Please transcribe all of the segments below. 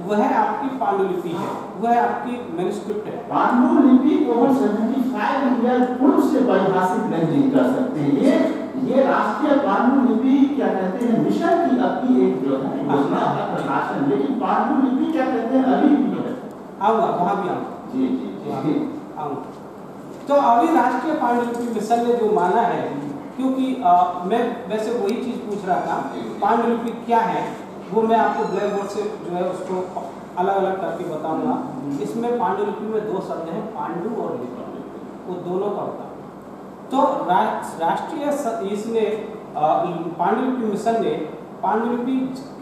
वह आपकी पांडुलिपि है, वह आपकी मैन्युस्क्रिप्ट है। पांडुलिपि को हम 75 ईयर पूर्व से परिभाषित नहीं कर सकते। ये राष्ट्रीय पांडुलिपि क्या कहते हैं मिशन की अपनी एक जो है योजना है प्रकाशन, लेकिन पांडुलिपि क्या कहते हैं अभी भी है। आऊंगा वहां भी आऊंगा। जी आऊंगा। तो अभी राष्ट्रीय पांडुलिपि मिशन ने जो माना है, क्योंकि मैं वैसे वही चीज पूछ रहा था, पांडुलिपि क्या है वो मैं आपको ब्लैक बोर्ड से जो है उसको अलग अलग करके बताऊंगा। इसमें पांडुलिपि में दो शब्द हैं, पांडु और लिपि, वो दोनों का होता है। तो राष्ट्रीय इसने पांडुलिपि मिशन ने पांडुलिपि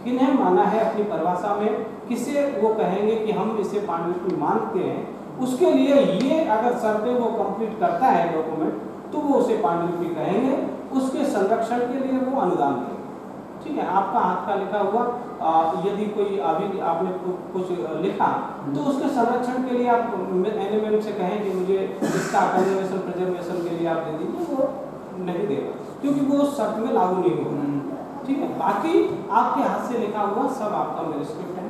किन्हें माना है अपनी परिभाषा में, किसे वो कहेंगे कि हम इसे पांडुलिपि मानते हैं, उसके लिए ये अगर शर्तें वो कंप्लीट करता है डॉक्यूमेंट तो वो उसे पांडुलिपि कहेंगे। उसके संरक्षण के लिए वो अनुदान देंगे। ठीक है, आपका हाथ का लिखा हुआ यदि कोई अभी आपने कुछ लिखा तो उसके संरक्षण के लिए आप एनिमेंट से कहें कि मुझे इसका कंजर्वेशन प्रिजर्वेशन के लिए आप दे दीजिए, वो नहीं देगा क्योंकि वो शर्त में लागू नहीं होगा। ठीक है, बाकी आपके हाथ से लिखा हुआ सब आपका मैन्युस्क्रिप्ट है।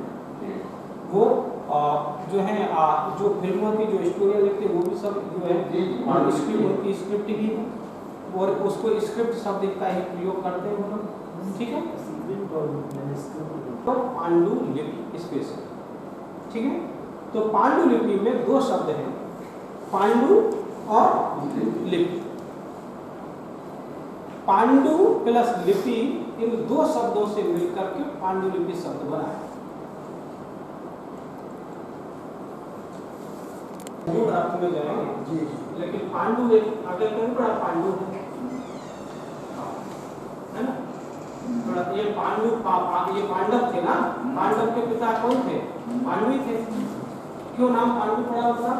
वो जो है जो फिल्मों की जो स्टोरियाँ लिखते हैं वो भी सब जो है उनकी स्क्रिप्ट ही है और उसको स्क्रिप्ट शब्द का ही प्रयोग करते हैं वो लोग। ठीक है, तो पांडुलिपि स्पेशल। ठीक है, तो पांडुलिपि में दो शब्द हैं, पांडु और लिपि। पांडु प्लस लिपि इन दो शब्दों से मिलकर के पांडुलिपि शब्द बना है। अर्थ में जाएंगे जी, लेकिन पांडु एक आगे कहीं बड़ा पांडु है ना। ये पांडु ये पांडव थे ना, पांडव के पिता कौन थे? पांडु थे। क्यों नाम पांडु पड़ा उसका?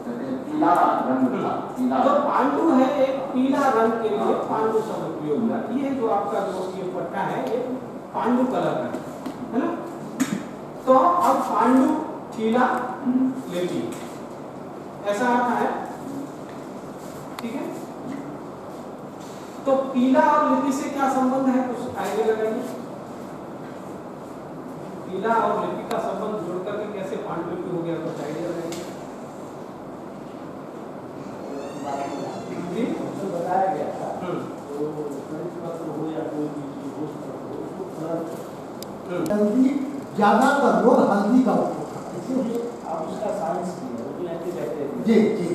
पीला रंग था। तो पांडु है एक पीला रंग के लिए पांडु शब्द प्रयोग हुआ। ये जो आपका जो ये पट्टा है ये पांडु कलर का है ना। तो अब पांडु पीला लिपि ऐसा अर्थ है। ठीक है, तो पीला और लिपि से क्या संबंध है, कुछ आइडिया लगाइए। पीला और लिपि का संबंध जोड़ करके कैसे पांडुलिपि हो गया, कुछ आइडिया लगाइए। जी तो बताया गया था तो हो या कोई हल्दी ज्यादातर लोग हल्दी का उपयोग करते हैं। आप उसका साइंस किया जी जी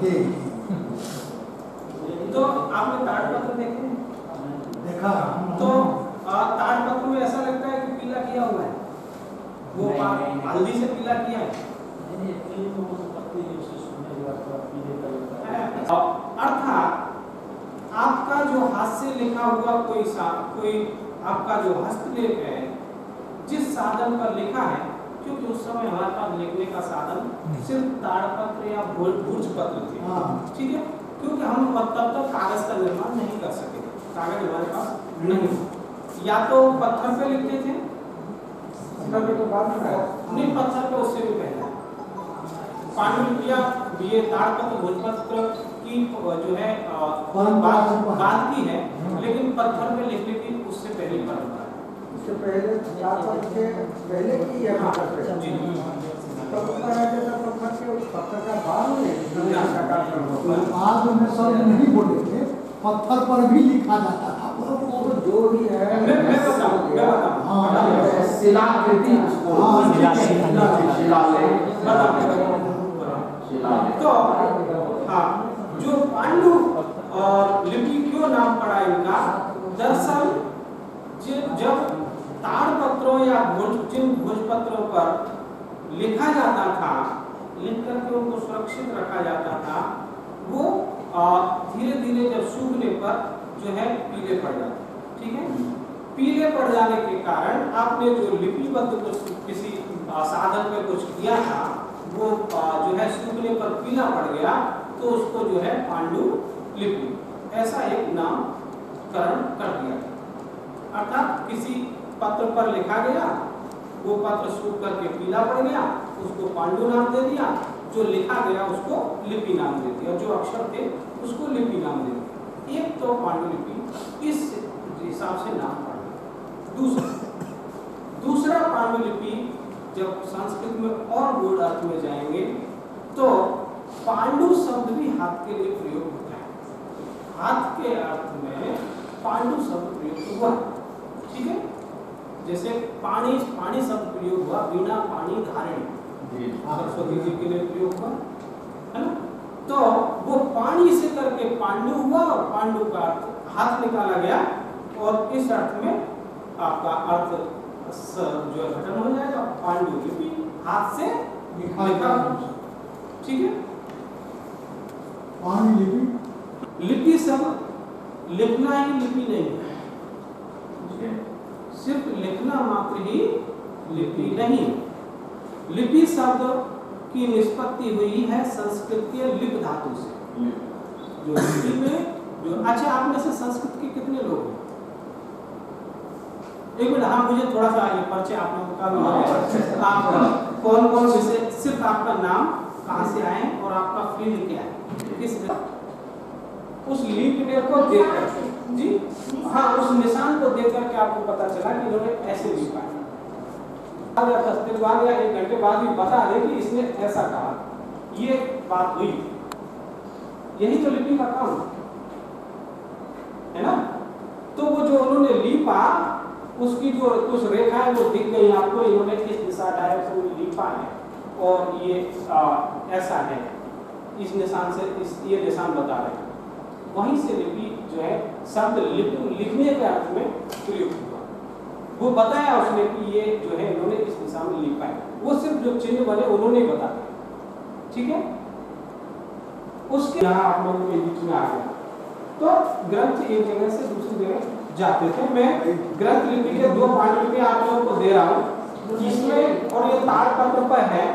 जी। तो आपने ताड़पत्र देखे? देखा। तो ताड़पत्र में ऐसा लगता है कि पीला किया हुआ है, वो हल्दी से पीला किया है। अर्थात आपका जो हाथ से लिखा हुआ कोई आपका जो हस्तलेख है, जिस साधन पर लिखा है, क्योंकि उस समय हमारे पास लिखने का साधन सिर्फ ताड़पत्र या भूर्ज पत्र थे। ठीक है, क्योंकि हम तब तक कागज का निर्माण नहीं कर सके, कागज हमारे पास नहीं, या तो पत्थर पे लिखते थे, नहीं पत्थर पे उससे भी पहले पांडुलिपियां ये ताड़पत्र भोजपत्र की जो है बात की है, लेकिन पत्थर पे लिखने की उससे पहले परंपरा है। उससे पहले पहले की है पत्थर का बाद में आज में सब नहीं बोले थे, पत्थर पर भी लिखा जाता था। जो भी है शिलाकृति तो हाँ, जो पांडु और लिपि क्यों नाम पड़ा इनका, दरअसल जब ताड़पत्रों या भोजपत्रों पर लिखा जाता था, लिख करके उनको सुरक्षित रखा जाता था, वो धीरे धीरे जब सूखने पर जो है पीले पड़ जाते। ठीक है, पीले पड़ जाने के कारण आपने जो लिपिबद्ध कुछ किसी साधन में कुछ किया था, वो जो है सूखने पर पीला पड़ गया, तो उसको जो है पांडुलिपि ऐसा एक नामकरण कर दिया। अर्थात किसी पत्र पर लिखा गया, वो पत्र सूख करके पीला पड़ गया, उसको पांडु नाम दे दिया, जो लिखा गया उसको लिपि नाम दे दिया, जो अक्षर थे उसको लिपि नाम दे दिया। एक तो पांडुलिपि इस हिसाब से नाम पढ़ना। दूसरा पांडुलिपि जब संस्कृत में और गूढ़ अर्थ में जाएंगे तो पांडु शब्द भी हाथ के लिए प्रयोग होता है। हाथ के अर्थ में पांडु शब्द प्रयोग हुआ, ठीक है। जैसे पानी शब्द प्रयोग हुआ, बिना पानी धारण सरस्वती जी के लिए प्रयोग हुआ, है ना। तो वो पानी से करके पांडु हुआ और पांडु का अर्थ हाथ निकाला गया और इस अर्थ में आपका अर्थ जो घटन हो जाएगा। पांडुलिपि हाथ से लिखा, ठीक है। पांडुलिपि लिपि शब्द लिखना ही लिपि नहीं है, सिर्फ लिखना मात्र ही लिपि नहीं। लिपि शब्द की निष्पत्ति हुई है संस्कृत के लिप धातु से। जो लिपि में जो अच्छा, आप में से संस्कृत के कितने लोग हैं? एक मिनट, हाँ मुझे थोड़ा सा ये परिचय आप लोगों का भी, आप कौन कौन से, सिर्फ आपका नाम, कहाँ से आए और आपका फील्ड क्या है, किस उस लिपि को देख कर जी, हाँ उस निशान को देख करके आपको पता चला कि इन्होंने ऐसे लिखा है। या 10 दिन बाद या 1 घंटे बाद भी बता दें कि इसने ऐसा कहा, ये बात हुई। यही तो लिपि का काम है ना। तो वो जो उन्होंने लिपा, उसकी जो कुछ रेखाएं वो दिख गई आपको, इन्होंने किस दिशा डायरेक्शन में लिपा है और ये ऐसा है, इस निशान से ये निशान बता रहे हैं। वहीं से लिपि जो है शब्द लिखने के अर्थ में प्रयुक्त हुआ। वो बताया उसने कि ये जो है इन्होंने इस दिशा में लिखा है, वो सिर्फ जो चिन्ह बने उन्होंने बता दिया, ठीक है। उसके यहाँ आप लोगों के बीच में आ गया तो ग्रंथ एक जगह से दूसरी जगह जाते थे। मैं ग्रंथ लिपि के 2 पांडुलिपि आप लोगों को दे रहा हूँ इसमें, और ये ताड़पत्र पर है।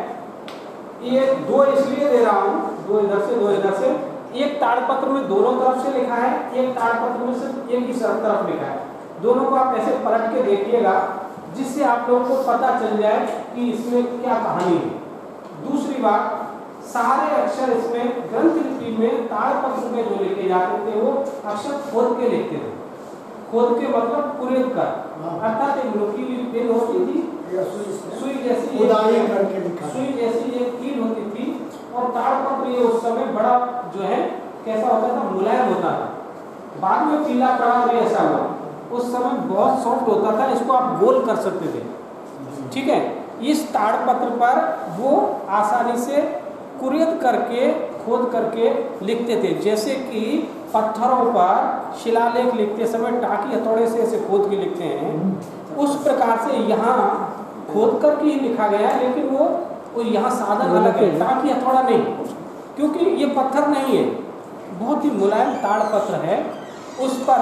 ये 2 इसलिए दे रहा हूँ, 2 इधर से 2 इधर से। एक ताड़पत्र में दोनों तरफ से लिखा है, एक ताड़पत्र में सिर्फ एक ही तरफ लिखा है। दोनों को आप ऐसे पलट के देखिएगा जिससे आप लोगों को पता चल जाए कि इसमें क्या कहानी है। दूसरी बात, सारे अक्षर इसमें ग्रंथ लिपि में ताड़पत्र में जो लिखे जाते थे वो अक्षर खोद के लिखते थे। खोद के मतलब कुरेद कर, अर्थात एक नुकीली पेन होती थी, सुई जैसी एक कील होती थी, और ताड़पत्र ये उस समय बड़ा जो है कैसा होता था, मुलायम होता था। बाद में पीला पड़ा और ऐसा हुआ, उस समय बहुत सॉफ्ट होता था, इसको आप गोल कर सकते थे, ठीक है। इस ताड़पत्र पर वो आसानी से कुरेद करके खोद करके लिखते थे। जैसे कि पत्थरों पर शिलालेख लिखते समय टाकी हथौड़े से ऐसे खोद के लिखते हैं, उस प्रकार से यहाँ खोद करके ही लिखा गया है, लेकिन वो यहाँ साधन अलग है, टाकी हथौड़ा नहीं, क्योंकि ये पत्थर नहीं है, बहुत ही मुलायम ताड़पत्र है। उस पर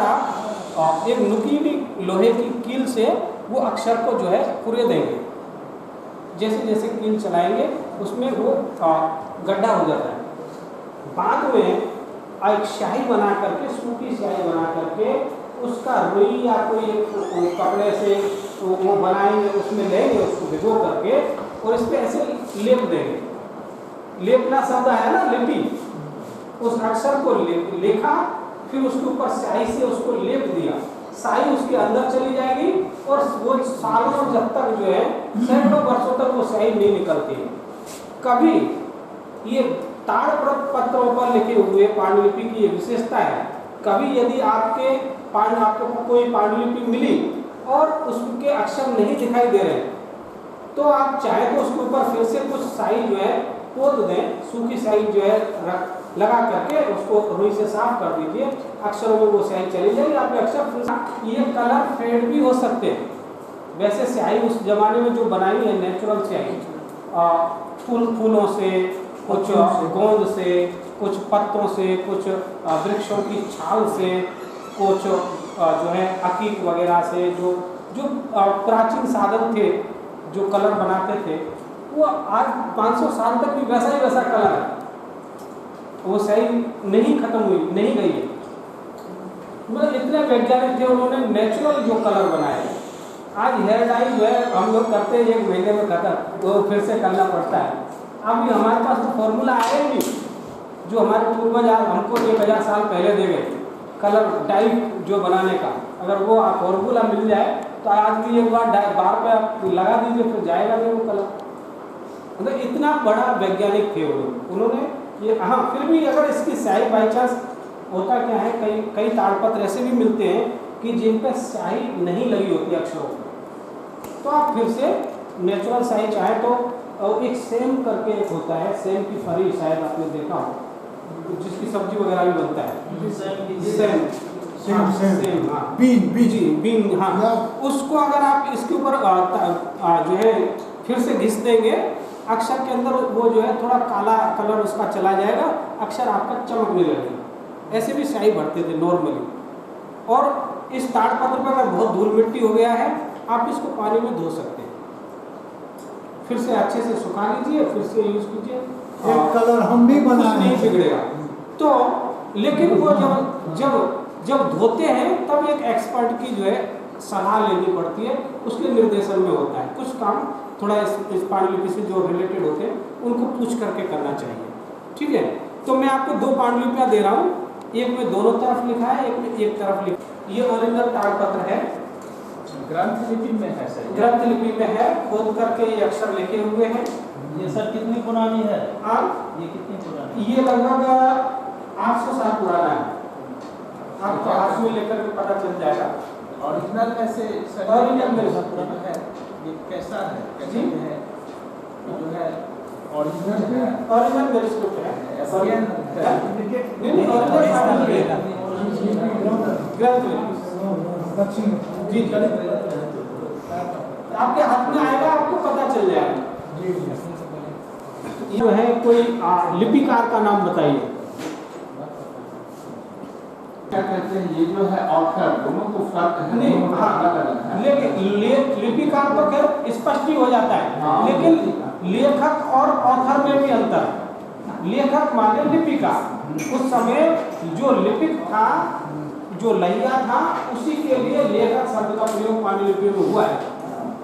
आप एक नुकीली लोहे की कील से वो अक्षर को जो है कुरेदेंगे। जैसे जैसे कील चलाएंगे उसमें वो गड्ढा हो जाता है। बाद में एक स्याही बना करके, सूखी स्याही बना करके उसका रुई या कोई एक कपड़े से वो बनाएंगे, उसमें लेंगे, उसको भिगो करके और इस पे ऐसे लेप देंगे। लेपना शब्द है ना, लिपि, उस अक्षर को लिखा, फिर उसके ऊपर स्याही से उसको लेप दिया, स्याही उसके अंदर चली जाएगी और वो सालों जब तक जो है सैकड़ों वर्षों तक वो स्याही नहीं निकलती है। कभी ये ताड़पत्रों पर लिखे हुए पांडुलिपि की ये विशेषता है, कभी यदि आपको कोई पांडुलिपि मिली और उसके अक्षर नहीं दिखाई दे रहे, तो आप चाहे तो उसके ऊपर फिर से कुछ स्याही जो है पोत दें, सूखी स्याही जो है लगा करके उसको रुई से साफ कर दीजिए, अक्षरों में वो स्याही चली जाएगी, आपके अक्षर। ये कलर फेड भी हो सकते हैं। वैसे स्याही उस जमाने में जो बनाई है नेचुरल स्याही, फूलों से, कुछ गोंद से, कुछ पत्तों से, कुछ वृक्षों की छाल से, कुछ जो है अकीक वगैरह से, जो प्राचीन साधन थे जो कलर बनाते थे, वो आज 500 साल तक भी वैसा ही वैसा कलर है, वो सही नहीं खत्म हुई, नहीं गई है। मतलब इतने वैज्ञानिक थे, उन्होंने नेचुरल जो कलर बनाए। आज हेयर डाई जो है हम लोग करते हैं 1 महीने में खत्म, वो फिर से करना पड़ता है। अभी हमारे पास तो फॉर्मूला आया ही नहीं, जो हमारे पूर्वज आज हमको 1000 साल पहले दे गए। कलर डाई जो बनाने का, अगर वो फॉर्मूला मिल जाए तो आदमी एक बार बार पे आप लगा दीजिए, फिर जाएगा नहीं वो कलर। मतलब इतना बड़ा वैज्ञानिक थे वो लोग। उन्होंने ये, हाँ फिर भी अगर इसकी स्याही बाई चांस होता क्या है, कई ताड़पत्र ऐसे भी मिलते हैं कि जिन पर स्याही नहीं लगी होती अक्षरों पर, तो आप फिर से नेचुरल स्याही चाहे तो एक सेम करके एक होता है, सेम की फरी शायद आपने देखा हो, जिसकी सब्जी वगैरह भी बनता है, सेम हाँ बीन हाँ, उसको अगर आप इसके ऊपर जो है फिर से घिस देंगे, अक्षर के अंदर वो जो है थोड़ा काला कलर उसका चला जाएगा, अक्षर आपका चमकने लगेगा। ऐसे भी स्याही भरते थे नॉर्मली। और इस ताड़पत्र पर अगर बहुत धूल मिट्टी हो गया है, आप इसको पानी में धो सकते हैं, फिर से अच्छे से सुखा लीजिए, फिर से यूज कीजिए, एक कलर हम भी बनाए नहीं बिगड़ेगा। तो लेकिन वो जब धोते हैं तब एक एक्सपर्ट की जो है सलाह लेनी पड़ती है, उसके निर्देशन में होता है। कुछ काम थोड़ा इस पांडुलिपि से जो रिलेटेड होते हैं उनको पूछ करके करना चाहिए, ठीक है। तो मैं आपको 2 पांडुलिपियाँ दे रहा हूँ, एक में दोनों तरफ लिखा है, एक में एक तरफ लिखा है। ये ओरिजिनल ताड़पत्र है, ग्रंथ लिपि में है सर, ग्रंथ लिपि में है, खोद करके ये अक्षर लिखे हुए हैं। ये सर कितनी पुरानी है? ये कितनी पुरानी? ये लगभग 800 साल पुराना है, आपको हाथ में लेकर के पता चल जाएगा। ओरिजिनल कैसे सर? ओरिजिनल मेरे साथ पुराना है, ये कैसा है? जी है जो है ओरिजिनल है, ओरिजिनल मैन्युस्क्रिप्ट है, नहीं ग्रंथ दक्षिण जी आपके हाथ में आएगा, आपको पता चल जाएगा। जो है कोई लिपिकार का नाम बताइए। क्या कहते हैं, ये जो है ऑथर, दोनों को फर्क है? नहीं, दोनों हाँ, अलग अलग है। लेकिन लिपिकार तो खैर स्पष्ट ही हो जाता है, हाँ, लेकिन लेखक और ऑथर में भी अंतर है। लेखक माने लिपिकार, उस समय जो लिपिक था, जो लहिया था, उसी के लिए लेखक शब्द का प्रयोग पांडुलिपि में हुआ है,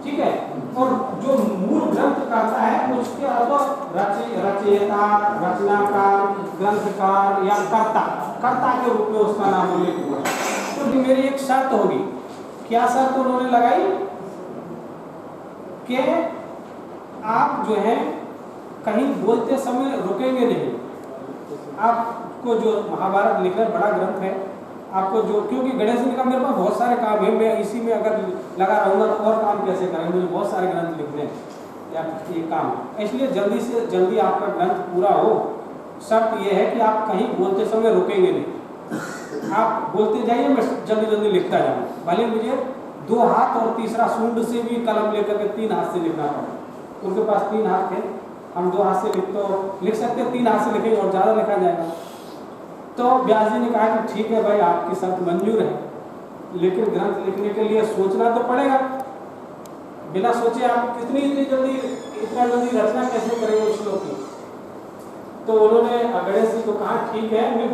ठीक है। और जो मूल ग्रंथ करता है उसके अलावा रचयिता, रचनाकार, ग्रंथकार या कर्ता के रूप में उसका नाम उल्लेख हुआ है। तो मेरी एक शर्त होगी, क्या शर्त उन्होंने लगाई कि आप जो है कहीं बोलते समय रुकेंगे नहीं। आपको जो महाभारत लिखना बड़ा ग्रंथ है, आपको जो, क्योंकि गणेश जी ने कहा मेरे पास बहुत सारे काम है, मैं इसी में अगर लगा रहूँगा तो और काम कैसे करेंगे, मुझे बहुत सारे ग्रंथ लिखने या ये काम, इसलिए जल्दी से जल्दी आपका ग्रंथ पूरा हो। शर्त ये है कि आप कहीं बोलते समय रुकेंगे नहीं, आप बोलते जाइए, मैं जल्दी जल्दी लिखता जाऊँ, भले मुझे 2 हाथ और तीसरा सूंड से भी कलम लेकर के 3 हाथ से लिखना पड़ा। उनके पास 3 हाथ थे, हम 2 हाथ से लिख सकते हैं, 3 हाथ से लिखेंगे और ज़्यादा लिखा जाएगा। तो व्यास जी ने कहा कि ठीक है भाई, आपकी शर्त मंजूर है, लेकिन ग्रंथ लिखने के लिए सोचना तो पड़ेगा। बिना सोचे आप इतना जल्दी रचना कैसे करेंगे श्लोक की। तो उन्होंने गणेश जी को कहा ठीक है, मैं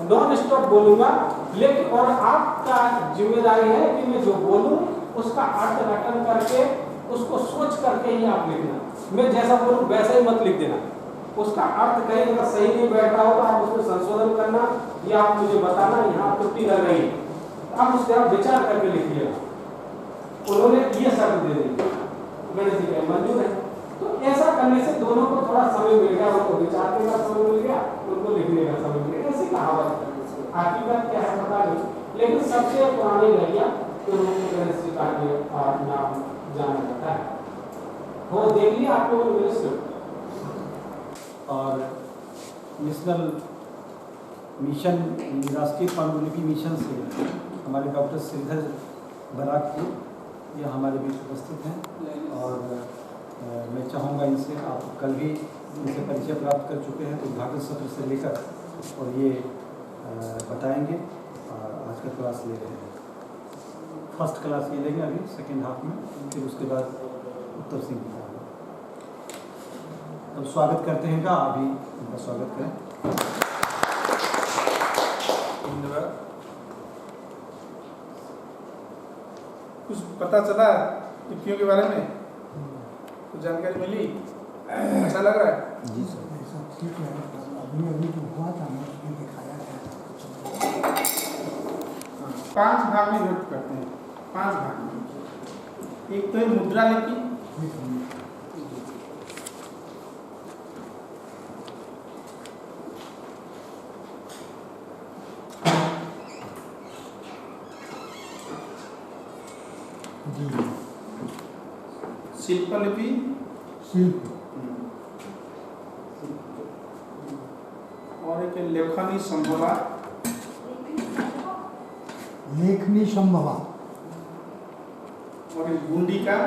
नॉन स्टॉप बोलूँगा, लेकिन और आपका जिम्मेदारी है कि मैं जो बोलूँ उसका अर्थ घटन करके, उसको सोच करके ही आप लिखना। मैं जैसा बोलूँ वैसा ही मत लिख देना, उसका अर्थ कहीं अगर सही नहीं बैठ रहा हो तो आप उसमें संशोधन करना, या आप मुझे बताना यहाँ त्रुटि लग रही है, आप उस तरह विचार करके लिखिएगा। उन्होंने ये शर्त दे दी, गणेश जी का मंजूर है। तो ऐसा करने से दोनों को थोड़ा समय मिल गया, उनको विचार करने का समय मिल गया, उनको लिखने का समय मिल गया। ऐसी कहावत हकीकत क्या है पता नहीं, लेकिन सबसे पुराने गैया तो गणेश जी का नाम जाना जाता है। वो देख लिया आप लोगों ने। और नेशनल मिशन, राष्ट्रीय पांडुलिपि मिशन से हमारे डॉक्टर श्रीधर बराक जी, ये हमारे बीच उपस्थित हैं। और मैं चाहूँगा इनसे, आप कल भी इनसे परिचय प्राप्त कर चुके हैं, तो उद्घाटन सत्र से लेकर और ये बताएंगे। आज का क्लास ले रहे हैं, फर्स्ट क्लास ये लेंगे अभी सेकेंड हाफ में, फिर उसके बाद उत्तर सिंह की। तो स्वागत करते हैं का, अभी उनका स्वागत करें। कुछ पता चला लिपियों के बारे में, कुछ जानकारी मिली, अच्छा लग रहा है? जी सर, ऐसा ठीक है। अभी जो हुआ था ना उसमें दिखाया गया था। 5 भाग में विभक्त करते हैं, 5 भाग में। एक तो है मुद्रा लिपि, शिल्पलिपि, शिल्प, और एक लेखनी संभवा, लेखनी संभवा, और एक गुंडिका,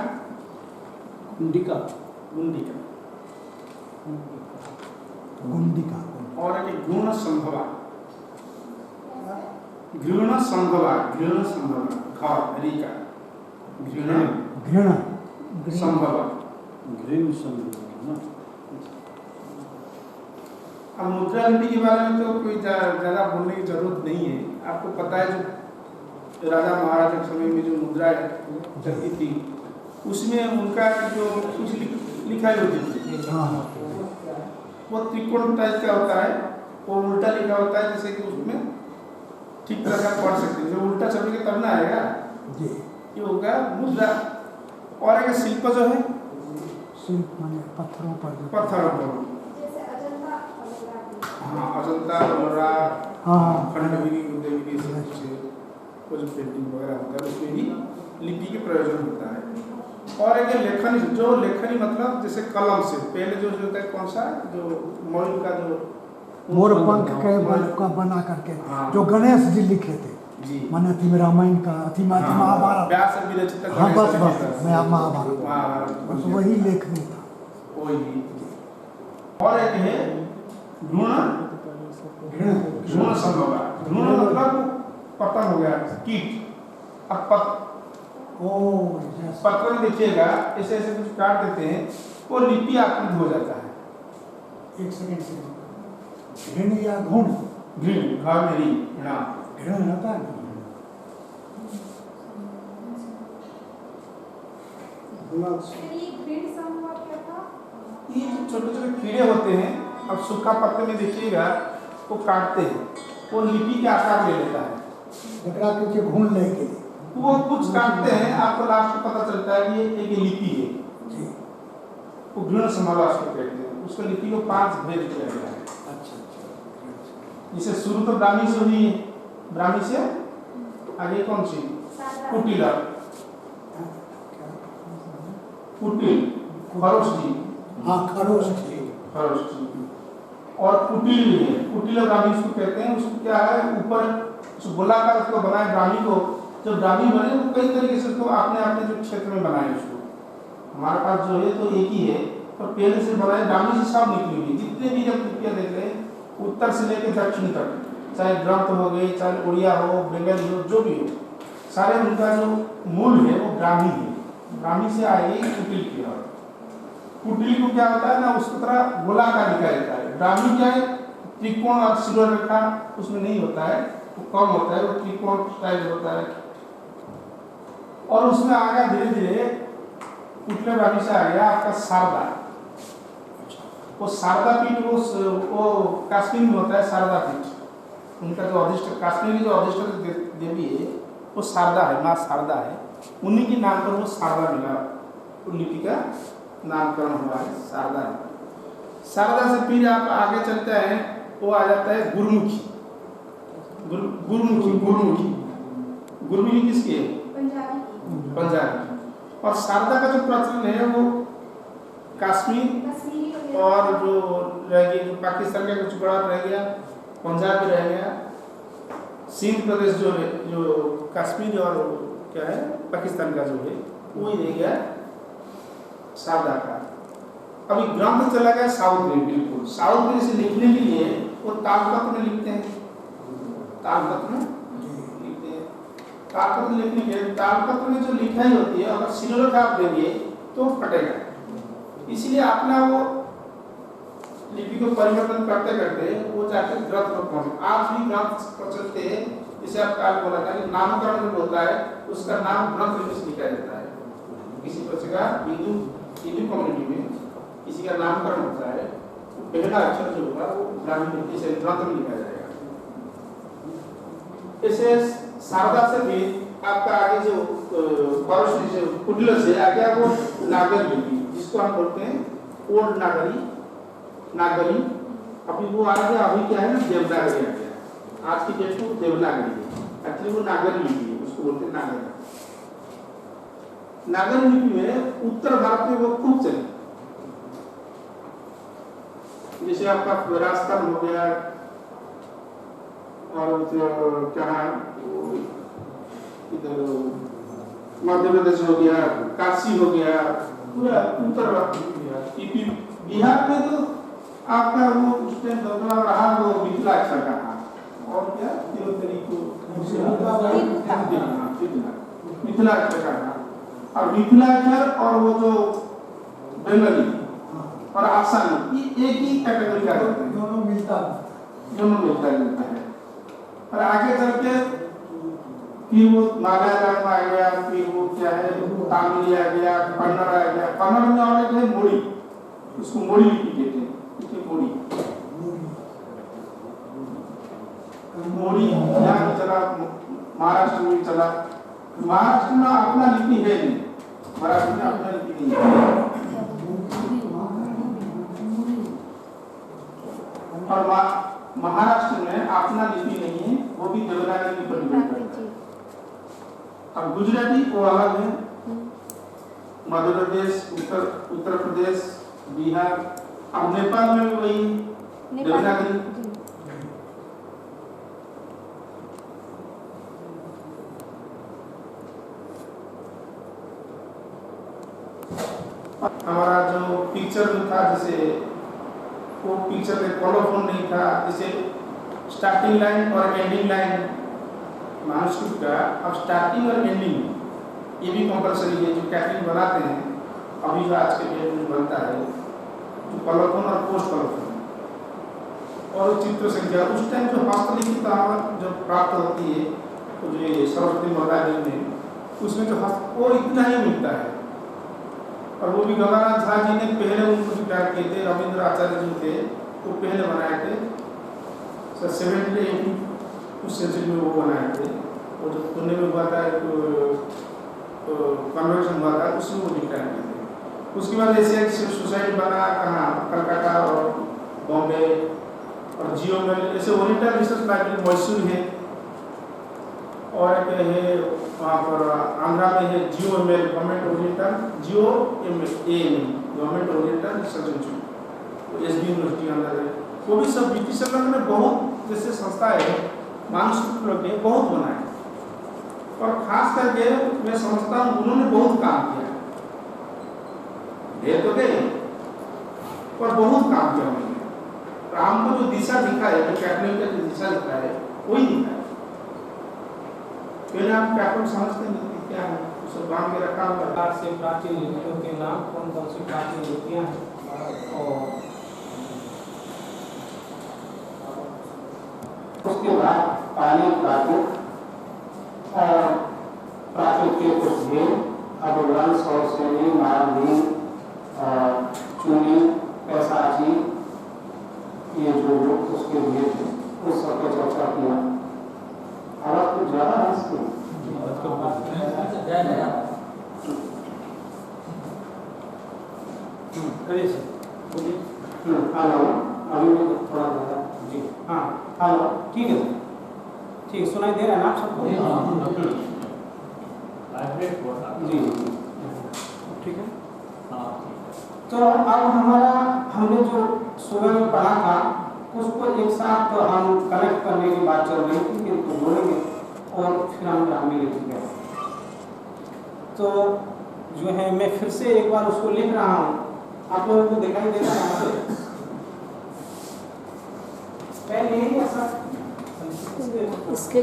गुंडिका, गुंडिका, गुंडिका, और एक गुण संभवा, घृण संभवा, घृण संभवा, घृण घृण घृण, संभवा। ग्रीन संभव ना। अब मुद्रा लिपि के बारे में तो कोई ज़्यादा बोलने की जरूरत नहीं है। आपको पता है जो राजा महाराजा के समय में जो मुद्रा चलती थी उसमें उनका जो कुछ लिखाई होती थी हाँ, वो त्रिकोण टाइप का होता है, वो उल्टा लिखा होता है, जैसे कि उसमें ठीक तरह से पढ़ सकते हैं। जो उल्टा छपेगा तब ना आएगा, जी, ये होगा मुद्रा। और एक शिल्प जो है शिल्प माने पत्थरों पर जो पत्थरों पर, हाँ, अजंता, एलोरा, हाँ, खंडगिरी, उदयगिरी, सब कुछ जो पेंटिंग वगैरह होता है उसमें भी लिपि के प्रयोजन होता है। और एक लेखनी, जो लेखनी मतलब जैसे कलम से पहले जो होता है, कौन सा जो मयूर का जो मोर पंख के का बना करके हाँ। जो गणेश जी लिखे थे, जी, माने अथी में रामायण का, अथी में हाँ, महाभारत, व्यास विरचित हाँ बस गणेश बस जी मैं का महाभारत, महाभारत बस वही लेखनी था। वही। और एक है घृण, घृण संभव। घृण मतलब पतन हो गया, कीट। अब ओ यस, पत्र में देखिएगा ऐसे ऐसे कुछ काट देते हैं, वो लिपि आकृत हो जाता है। एक सेकंड, घृण या घुण, घृण, घर में री, घृणा। घृण होता है ना, ये जो छोटे छोटे कीड़े होते हैं, अब सूखा पत्ते में देखिएगा वो काटते हैं, वो लिपि के आकार ले लेता है। जकरा के घुण ले के लिए, वो कुछ काटते हैं, आपको लास्ट में पता चलता है कि ये एक लिपि है। जी, वो घृण संभाला उसको कहते हैं। उसको लिपि को 5 भेद किया गया है। अच्छा, जिसे शुरू तो ब्राह्मी से हुई है, ब्राह्मी से आगे कौन सी, कुटिला, कुटिल, खरोश जी, हाँ खरोश जी, खरोश जी। और कुटिल भी है, कुटिल और ब्राह्मी उसको कहते हैं। उसको क्या है, ऊपर गोलाकार उसको बनाए ब्राह्मी को। जब ब्राह्मी बने वो कई तरीके से उसको अपने अपने जो क्षेत्र में बनाए। उसको हमारे पास जो है तो एक ही है, और पहले से बनाए ब्राह्मी से सब निकली हुई जितने भी जब लिपियाँ देख रहे हैं, उत्तर से लेकर दक्षिण तक, चाहे ग्रंथ हो गए, चाहे उड़िया हो, बंगाली हो, जो भी हो, सारे उनका जो मूल है वो ब्राह्मी है। ब्राह्मी से आए कुटिल की ओर। कुटिल को क्या होता है ना, उसकी तरह गोलाकार लिखा जाता है। ब्राह्मी क्या है, त्रिकोण और सिर रेखा उसमें नहीं होता है, वो कम होता है, वो त्रिकोण स्टाइल होता है। और उसमें आ गया धीरे धीरे कुटिल ब्राह्मी से आ गया आपका शारदा। वो शारदा पीठ वो कश्मीर में होता है, शारदा पीठ। उनका जो अधिष्ठ, कश्मीर की जो अधिष्ठ देवी है वो शारदा है, माँ शारदा है। उन्हीं के नाम पर वो शारदा मिला, उन लिपि का नामकरण हुआ है, शारदा है। शारदा से फिर आप आगे चलते हैं, वो आ जाता है गुरुमुखी। गुरुमुखी, गुरुमुखी, गुरुमुखी किसकी है, पंजाबी। और शारदा का जो प्रचलन है वो कश्मीर और जो रह गई, जो पाकिस्तान का कुछ बड़ा रह गया, पंजाब में रह गया, सिंध प्रदेश जो है, जो कश्मीर और क्या है पाकिस्तान का जो है वो ही रह गया शारदा का। अभी ग्रंथ चला गया साउथ में, बिल्कुल साउथ में इसे लिखने के लिए वो तालपत्र में लिखते हैं, तालपत्र में लिखते हैं। तालपत्र लिखने के लिए तालपत्र में जो लिखाई होती है, अगर शिरोलेख आप देंगे तो फटेगा। इसलिए अपना वो लिपि को परिवर्तन करते करते वो जाकर ग्रंथ में पहुंचे। आज भी ग्रंथ पर चलते हैं, जिसे आप काल बोला था कि नामकरण जो होता है उसका नाम ग्रंथ लिपि से लिखा जाता है। किसी बच्चे का हिंदू कम्युनिटी में किसी का नामकरण होता है, तो पहला अक्षर जो होगा वो ब्राह्मी लिपि से ग्रंथ में लिखा जाएगा। ऐसे शारदा से भी आपका आगे जो फॉरेस्ट जो कुटिल से आगे वो नागर लिपि जिसको हम बोलते हैं ओल्ड नागरी अभी वो आ गया, अभी क्या है ना देवनागरी आ गया। आज की डेट में देवनागरी है, एक्चुअली वो नागरी लिपि है, उसको बोलते हैं नागरी। नागरी लिपि में उत्तर भारत में वो खूब चली, जैसे आपका राजस्थान हो गया और क्या है इधर मध्य प्रदेश हो गया, काशी हो गया, पूरा उत्तर यूपी बिहार में तो आपका वो उस टाइम दबदबा रहा वो मिथिलाक्षर का था और क्या मिथिलाक्षर का था। और मिथिलाक्षर और वो जो बंगाली और आसामी ये एक ही कैटेगरी का होता है, दोनों मिलता है। और आगे चल के फिर वो मलयालम आ गया, फिर वो क्या है तमिल आ गया, कन्नड़ आ गया। कन्नड़ में और एक है मोड़ी, उसको मोड़ी लिपि कहते हैं, मोड़ी यहाँ चला, महाराष्ट्र में चला। महाराष्ट्र में अपना लिपि है नहीं, महाराष्ट्र में अपना लिपि नहीं है। और महाराष्ट्र में अपना लिपि नहीं है, वो भी देवनागरी लिपि पर निर्भर करता है। अब गुजराती वो अलग है, मध्य प्रदेश, उत्तर प्रदेश, बिहार। अब नेपाल में भी वही देवनागरी। हमारा जो पिक्चर में था, जैसे वो पिक्चर में कॉलोफोन नहीं था, जैसे स्टार्टिंग लाइन और एंडिंग लाइन महास्कृत का। अब स्टार्टिंग और एंडिंग ये भी कंपलसरी है, जो कैटरिंग बनाते हैं अभी जो आज के डेट में बनता है, जो कॉलोफोन और पोस्ट कॉलोफोन और चित्र संख्या। उस टाइम जो हस्तलिखित जो प्राप्त होती है तो जो सरस्वती महोदय में, उसमें जो वो इतना ही मिलता है। और वो भी गंगानाथ झा जी ने पहले उनको स्वीकार किए थे, रविंद्र आचार्य जी थे वो पहले बनाए थे, 70 उस सेंचुरी में वो बनाए थे। वो जो पुणे में हुआ था कन्वर्शन हुआ था, उसमें वो डिक्लाइन किए थे। उसके बाद एशिया सोसाइटी बना कहाँ, कलकत्ता और बॉम्बे और जियो में, ऐसे ओरिएंटल रिसर्च लाइब्रेरी मैसूर है और एक है वहाँ पर आंध्रा में है GOML government oriental, GOML government oriental research institute, SB university अंदर है। वो भी सब ब्रिटिश ने बहुत जैसे संस्था है मानसिक लोग ने बहुत बनाए और खास करके मैं समझता हूँ उन्होंने बहुत काम किया। दे तो गए पर बहुत काम किया उन्होंने। राम को जो दिशा दिखाए, जो कैटरिंग का जो दिशा दिखाए वही दिखाए। पहले आप कैटरिंग समझते हैं कि क्या है, उसे बांध के रखा हुआ। प्रकार से प्राचीन लिपियों के नाम कौन कौन सी प्राचीन लिपियाँ हैं और उसके बाद पाली प्राकृत और प्राकृत के कुछ भेद, अब वंश और श्रेणी, मानवी, चूनी, पैसाची, ये जो लोग उसके भेद थे उस सब पर चर्चा किया। और कुछ ज्यादा हंसते अभी थोड़ा जी हाँ हेलो ठीक है, ठीक सुनाई दे रहा है ना आप सबको? जी ठीक है। तो अब हमने जो सुबह में पढ़ा था उसको एक साथ हम कनेक्ट करने की बात चल रही थी कि तो बोलेंगे और फिर हम ग्रामीण लिखेंगे। तो जो है मैं फिर से एक बार उसको लिख रहा हूँ, आप लोगों को दिखाई दे रहा है पहले ही ऐसा इसके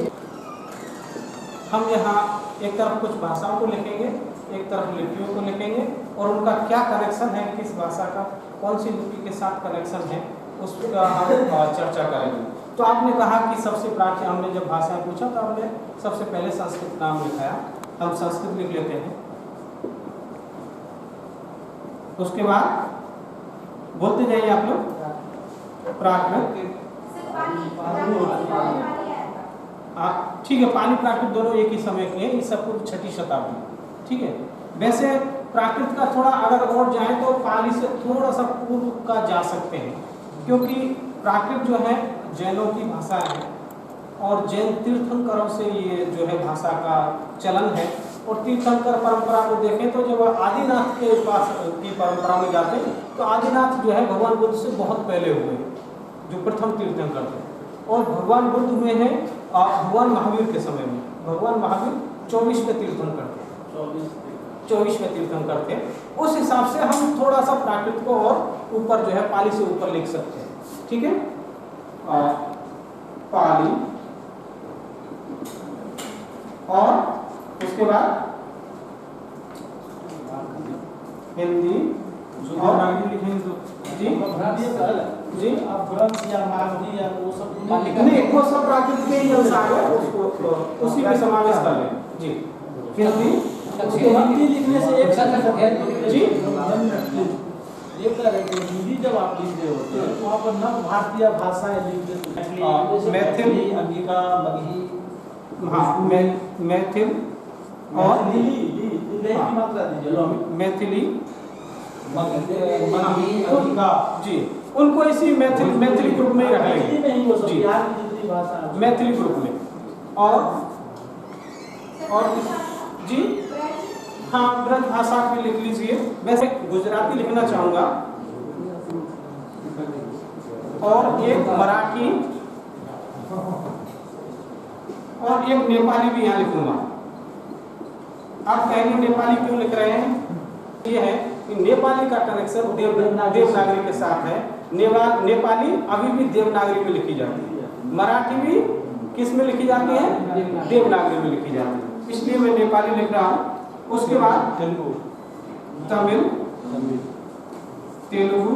हम यहाँ एक तरफ कुछ भाषाओं को लिखेंगे, एक तरफ लिपियों को लिखेंगे और उनका क्या कनेक्शन है, किस भाषा का कौन सी लिपि के साथ कनेक्शन है उसका हम चर्चा करेंगे। तो आपने कहा कि सबसे प्राचीन, हमने जब भाषाएं पूछा तो हमने सबसे पहले संस्कृत नाम लिखाया, हम संस्कृत लिख लेते हैं। उसके बाद बोलते जाइए आप लोग प्राकृत, ठीक है, पाली प्राकृत दोनों एक ही समय के हैं, ईसा पूर्व 6वीं शताब्दी। ठीक है, वैसे प्राकृत का थोड़ा अगर और जाए तो पाली से थोड़ा सा पूर्व का जा सकते हैं, क्योंकि प्राकृत जो है जैनों की भाषा है और जैन तीर्थंकरों से ये जो है भाषा का चलन है। और तीर्थंकर परंपरा को देखें तो जब आदिनाथ के पास की परंपरा में जाते हैं तो आदिनाथ जो है भगवान बुद्ध से बहुत पहले हुए, जो प्रथम तीर्थंकर थे। और भगवान बुद्ध हुए हैं भगवान महावीर के समय में। भगवान महावीर 24वें तीर्थंकर थे, 24वें तीर्थंकर थे। उस हिसाब से हम थोड़ा सा प्राकृत को और ऊपर जो है पाली से ऊपर लिख सकते हैं। ठीक है, पाली और उसके बाद हिंदी और अंग्रेजी लिखेंगे तो जी आप ग्रंथ या मागधी या वो सब नहीं, वो सब प्राकृत के ही अनुसार है, उसको उसी में समावेश कर लें। जी हिंदी, उसके बाद हिंदी लिखने से एक जी हिंदी जब आप लिख रहे होते हैं तो वहाँ पर नव भारतीय भाषाएं लिखते हैं, मैथिली, अंगिका, मगही, हाँ मैथिल और की मात्रा दीजिए, मैथिली मगही, अंगिका, जी उनको इसी मैथिली ग्रुप में ही रख हिंदी में ही वो सब जी बिहार की जितनी भाषा है मैथिली ग्रुप में। और जी हाँ, ब्रज भाषा भी लिख लीजिए। वैसे गुजराती लिखना चाहूँगा और एक मराठी और एक नेपाली भी यहाँ लिखूंगा। आप कहेंगे नेपाली क्यों लिख रहे हैं? ये है कि नेपाली का कनेक्शन देवनागरी के साथ है। नेपाली अभी भी देवनागरी में लिखी जाती है, मराठी भी किस में लिखी जाती है? देवनागरी में लिखी जाती है, इसलिए मैं नेपाली लिख रहा हूँ। उसके बाद तमिल, तेलुगु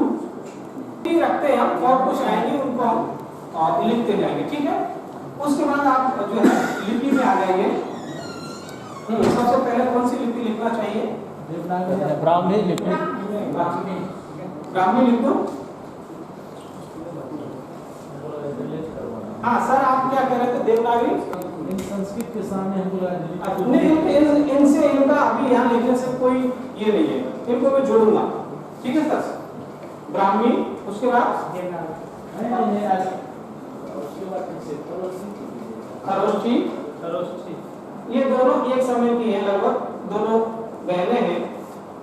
रखते हैं हम, और कुछ आएंगे उनको हम लिखते जाएंगे। ठीक है, उसके बाद आप जो है लिपि में आ जाइए। सबसे पहले कौन सी लिपि लिखना चाहिए? ब्राह्मणी लिपि, ब्राह्मी लिख दो। हाँ सर, आप क्या कह रहे थे? देवनागरी संस्कृत के सामने हमको नहीं, इनसे इनका अभी यहाँ लिखने से कोई ये नहीं है, इनको मैं जोड़ूंगा। ठीक है सर, ब्राह्मी, उसके बाद खरोष्ठी, ये दोनों एक समय की है, लगभग दोनों बहनें हैं।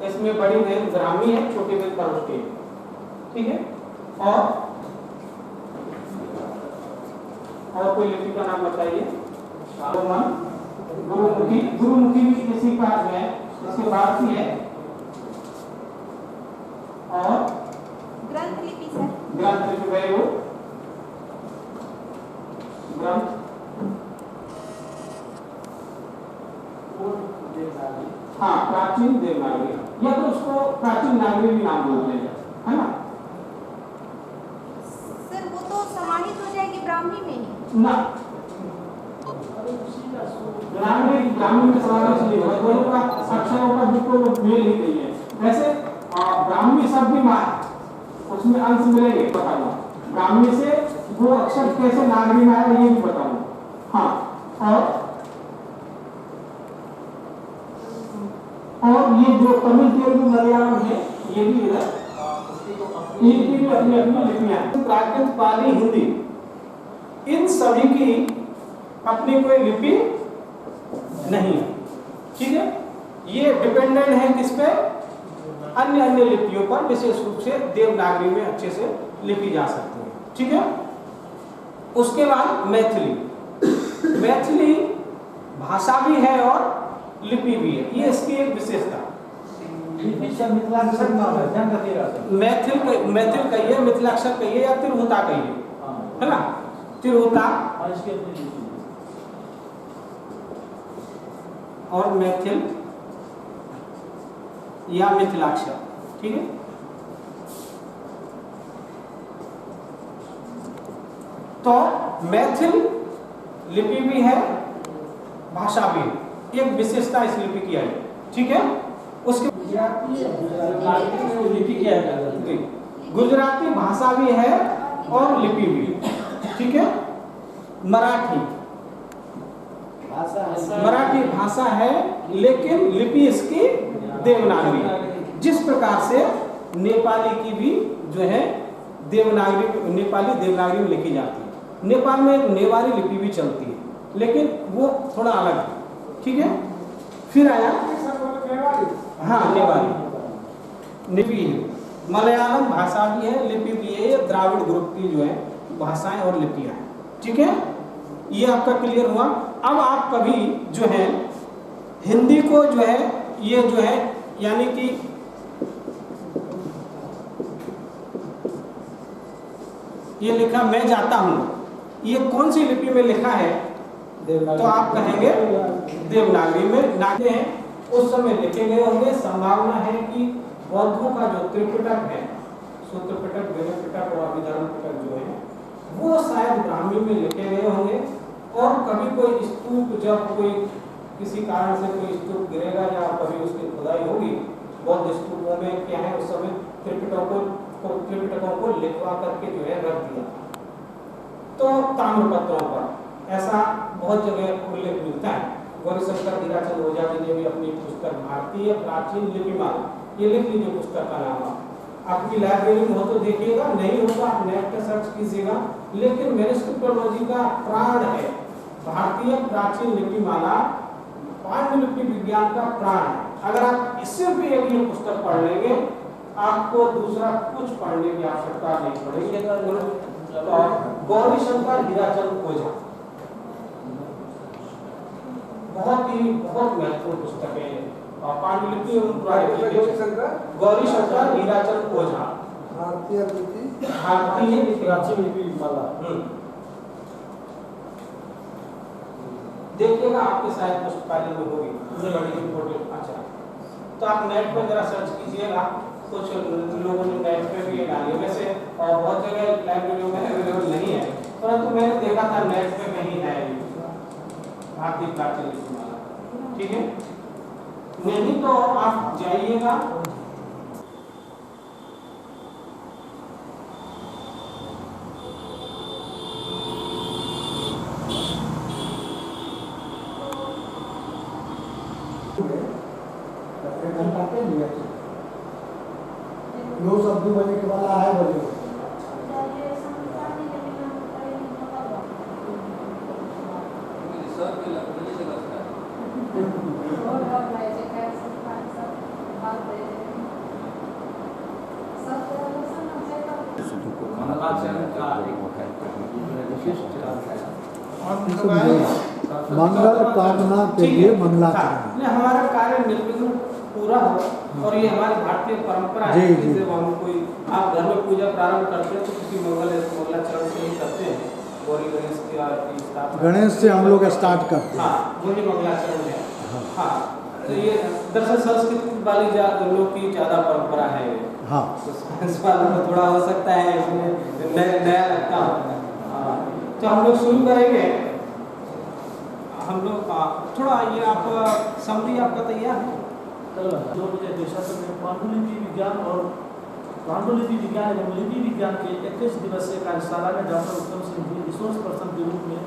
इसमें बड़ी बहन ब्राह्मी है, छोटी बहन खरोष्ठी है। ठीक है, और कोई लिपि का नाम बताइए? गुरुमुखी, गुरुमुखी भी किसी का है, इसके बाद भी है। और ग्रंथ लिपि सर, ग्रंथ लिपि गए वो ग्रंथ हाँ, प्राचीन देवनागरी, या तो उसको प्राचीन नागरी भी नाम बोलते हैं, है ना? सर वो तो समाहित हो जाएगी ब्राह्मी में ही ना, ब्राह्मणी के समावेश नहीं होगा, दोनों का अक्षरों का बिल्कुल मेल ही नहीं है। वैसे ब्राह्मी शब्द भी मार उसमें अंश मिलेंगे, बताऊंगा। ब्राह्मी से वो अक्षर कैसे नागरी में आया ये भी बताऊंगा। हाँ, और ये जो तमिल, तेलुगु, मलयालम है, ये भी इधर इनकी भी अपनी अपनी लिपियां हैं। प्राकृत, पाली, हिंदी, इन सभी की अपनी कोई लिपि नहीं है। ठीक है, ये डिपेंडेंट है किस पे? अन्य अन्य लिपियों पर, विशेष रूप से देवनागरी में अच्छे से लिखी जा सकती है। ठीक है, उसके बाद मैथिली, मैथिली भाषा भी है और लिपि भी है, ये इसकी एक विशेषता। मैथिल कहिए, मिथिलाक्षर कहिए या तिरहुता कहिए, है ना? तिरहुता और मैथिल या मिथिलाक्षर। ठीक है, तो मैथिल लिपि भी है, भाषा भी है, एक विशेषता इस लिपि की है। ठीक है, उसके लिपि क्या है? गुजराती भाषा भी है और लिपि भी। ठीक है, मराठी, मराठी भाषा है लेकिन लिपि इसकी देवनागरी है। जिस प्रकार से नेपाली की भी जो है देवनागरी, नेपाली देवनागरी में लिखी जाती है। नेपाल में एक नेवारी लिपि भी चलती है लेकिन वो थोड़ा अलग है, ठीक है। फिर आया हाँ नेवारी लिपि है, मलयालम भाषा भी है, लिपि भी है, ये द्राविड़ ग्रुप की जो है भाषाएं और लिपियां हैं, ठीक है। ये आपका क्लियर हुआ। अब आप कभी जो है हिंदी को जो है ये जो है यानी कि ये लिखा मैं जाता हूं, ये कौन सी लिपि में लिखा है तो आप कहेंगे देवनागरी में नागरी है। उस समय लिखे गए होंगे। संभावना है कि बौद्धों का जो त्रिपिटक है, सूत्र पिटक, वेद पिटक और अभिधर्म पिटक जो है वो शायद ब्राह्मी में लिखे गए होंगे। और कभी कोई स्तूप, जब कोई किसी कारण से कोई स्तूप गिरेगा या कभी उसकी खुदाई होगी बौद्ध स्तूपों में क्या है, उस समय त्रिपिटकों को लिखवा करके जो है रख दिया। तो ताम्रपत्रों पर ऐसा बहुत जगह उल्लेख मिलता है। गौरीशंकर हीराचंद ओझा जी ने भी अपनी पुस्तक भारतीय प्राचीन लिपिमाला, ये लिख लीजिए पुस्तक का नाम। आपकी लाइब्रेरी में हो तो देखिएगा, नहीं हो तो आप नेट पर सर्च कीजिएगा। लेकिन मैन्युस्क्रिप्टोलॉजी का प्राण है भारतीय प्राचीन लिपिमाला, पांडुलिपि विज्ञान का प्राण है। अगर आप इससे भी एक ये पुस्तक पढ़ लेंगे आपको दूसरा कुछ पढ़ने की आवश्यकता नहीं पड़ेगी। गौरीशंकर हीराचंद ओझा बहुत महत्वपूर्ण पुस्तक है। पांडुलिपि एवं गौरीशंकर हीराचंद ओझा भारतीय प्राचीन लिपि माला। देखिएगा आपके शायद पुस्तकालय में होगी, मुझे बड़ी इम्पोर्टेंट। अच्छा, तो आप नेट पर जरा सर्च कीजिएगा, कुछ लोगों ने नेट पे भी डाली वैसे, और बहुत जगह लाइब्रेरियों में अवेलेबल नहीं है, परंतु मैंने देखा था नेट पे कहीं है भारतीय प्राचीन लिपि माला, ठीक है। नहीं तो आप जाइएगा लो सब 2 बजे के बाद आए बजे मंगल कामना के लिए मंगलाचरण। हमारा कार्य निर्विघ्न पूरा हो और ये हमारी भारतीय परंपरा है कि जब हम कोई आप घर में पूजा प्रारंभ करते हैं तो किसी मंगलाचरण से ही करते हैं। गौरी गणेश की स्थापना, गणेश से हम लोग स्टार्ट करते हैं। हाँ, वही मंगलाचरण है। हाँ, तो ये दरअसल संस्कृत वाली लोग की ज़्यादा परंपरा है। हाँ, इस बार में थोड़ा हो सकता है इसमें नया लगता है। तो हम लोग शुरू करेंगे। हम लोग थोड़ा ये आप समरी आपका तैयार है? कल 2 बजे देशासन में पांडुलिपि विज्ञान और पांडुलिपि विज्ञान एवं लिपि विज्ञान के 21 दिवसीय कार्यशाला में डॉक्टर उत्तम सिंह जी रिसोर्स पर्सन के रूप में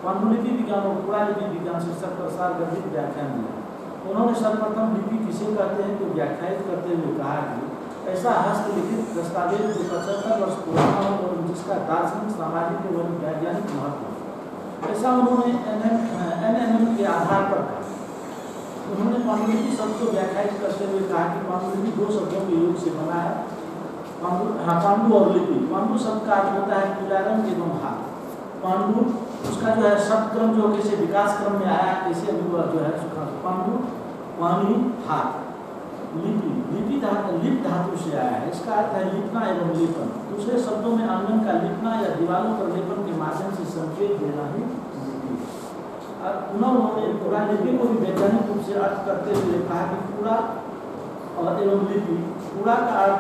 पांडुलिपि विज्ञान और पुरालिपि विज्ञान शीर्षक पर सारगर्भित व्याख्यान दिया। उन्होंने सर्वप्रथम लिपि किसे कहते हैं तो व्याख्यायित करते हुए कहा कि ऐसा हस्तलिखित दस्तावेज जो 75 वर्ष पुराना हो और जिसका दार्शनिक, सामाजिक एवं वैज्ञानिक महत्व हो, ऐसा उन्होंने NNM के आधार पर कहा। उन्होंने पांडुलिपि शब्द को व्याख्यायित करते हुए कहा कि पांडुलिपि 2 शब्दों के योग से बना है, पांडु और लिपि। पांडु शब्द का अर्थ होता है पूजारंभ एवं हाथ। पांडु उसका जो है शब्दक्रम जो कैसे विकास क्रम में आया, कैसे अभी जो है पांडु पानी हाथ। लिपि लिप धातु से आया है, इसका अर्थ है लिपना एवं लेपन। दूसरे शब्दों में आंगन का लिपना या दीवारों पर लेपन के माध्यम से संकेत देना ही लिपि। उन्होंने पूरा लिपि को भी वैज्ञानिक रूप से अर्थ करते हुए कहा कि पूरा और एवं लिपि, पूरा का अर्थ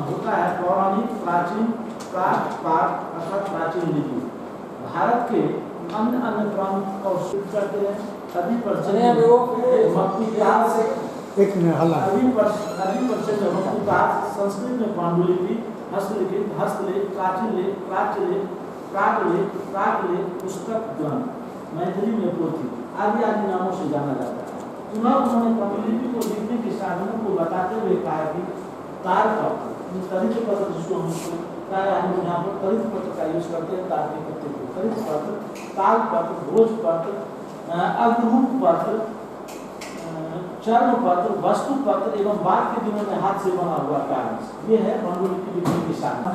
होता है पौराणिक, प्राचीन, प्राक, पाक अर्थात प्राचीन लिपि। भारत के अन्य प्रांत और स्वीकृत करते हैं। अभी संस्कृत में पांडुलिपि, हस्तलिखित, हस्तलेख, प्राचीन लेख, प्राच्यलेख, प्राकलेख, प्राकलेख, पुस्तक ग्रंथ, मैथिली में पोथी आदि आदि नामों से जाना जाता है। चुनाव उन्होंने पांडुलिपि को लिखने के साधनों को बताते हुए कहा कि तार पत्र, तरित पत्र जिसको हम यहाँ पर तरित पत्र का यूज करते हैं, तार के पत्ते को तरित पत्र, ताल पत्र, भोज पत्र, अग्रूप पत्र, चरण पत्र, वस्तु पत्र एवं बाद के दिनों में हाथ से बना हुआ कागज, ये है पांडुलिपि लिखने की साधन।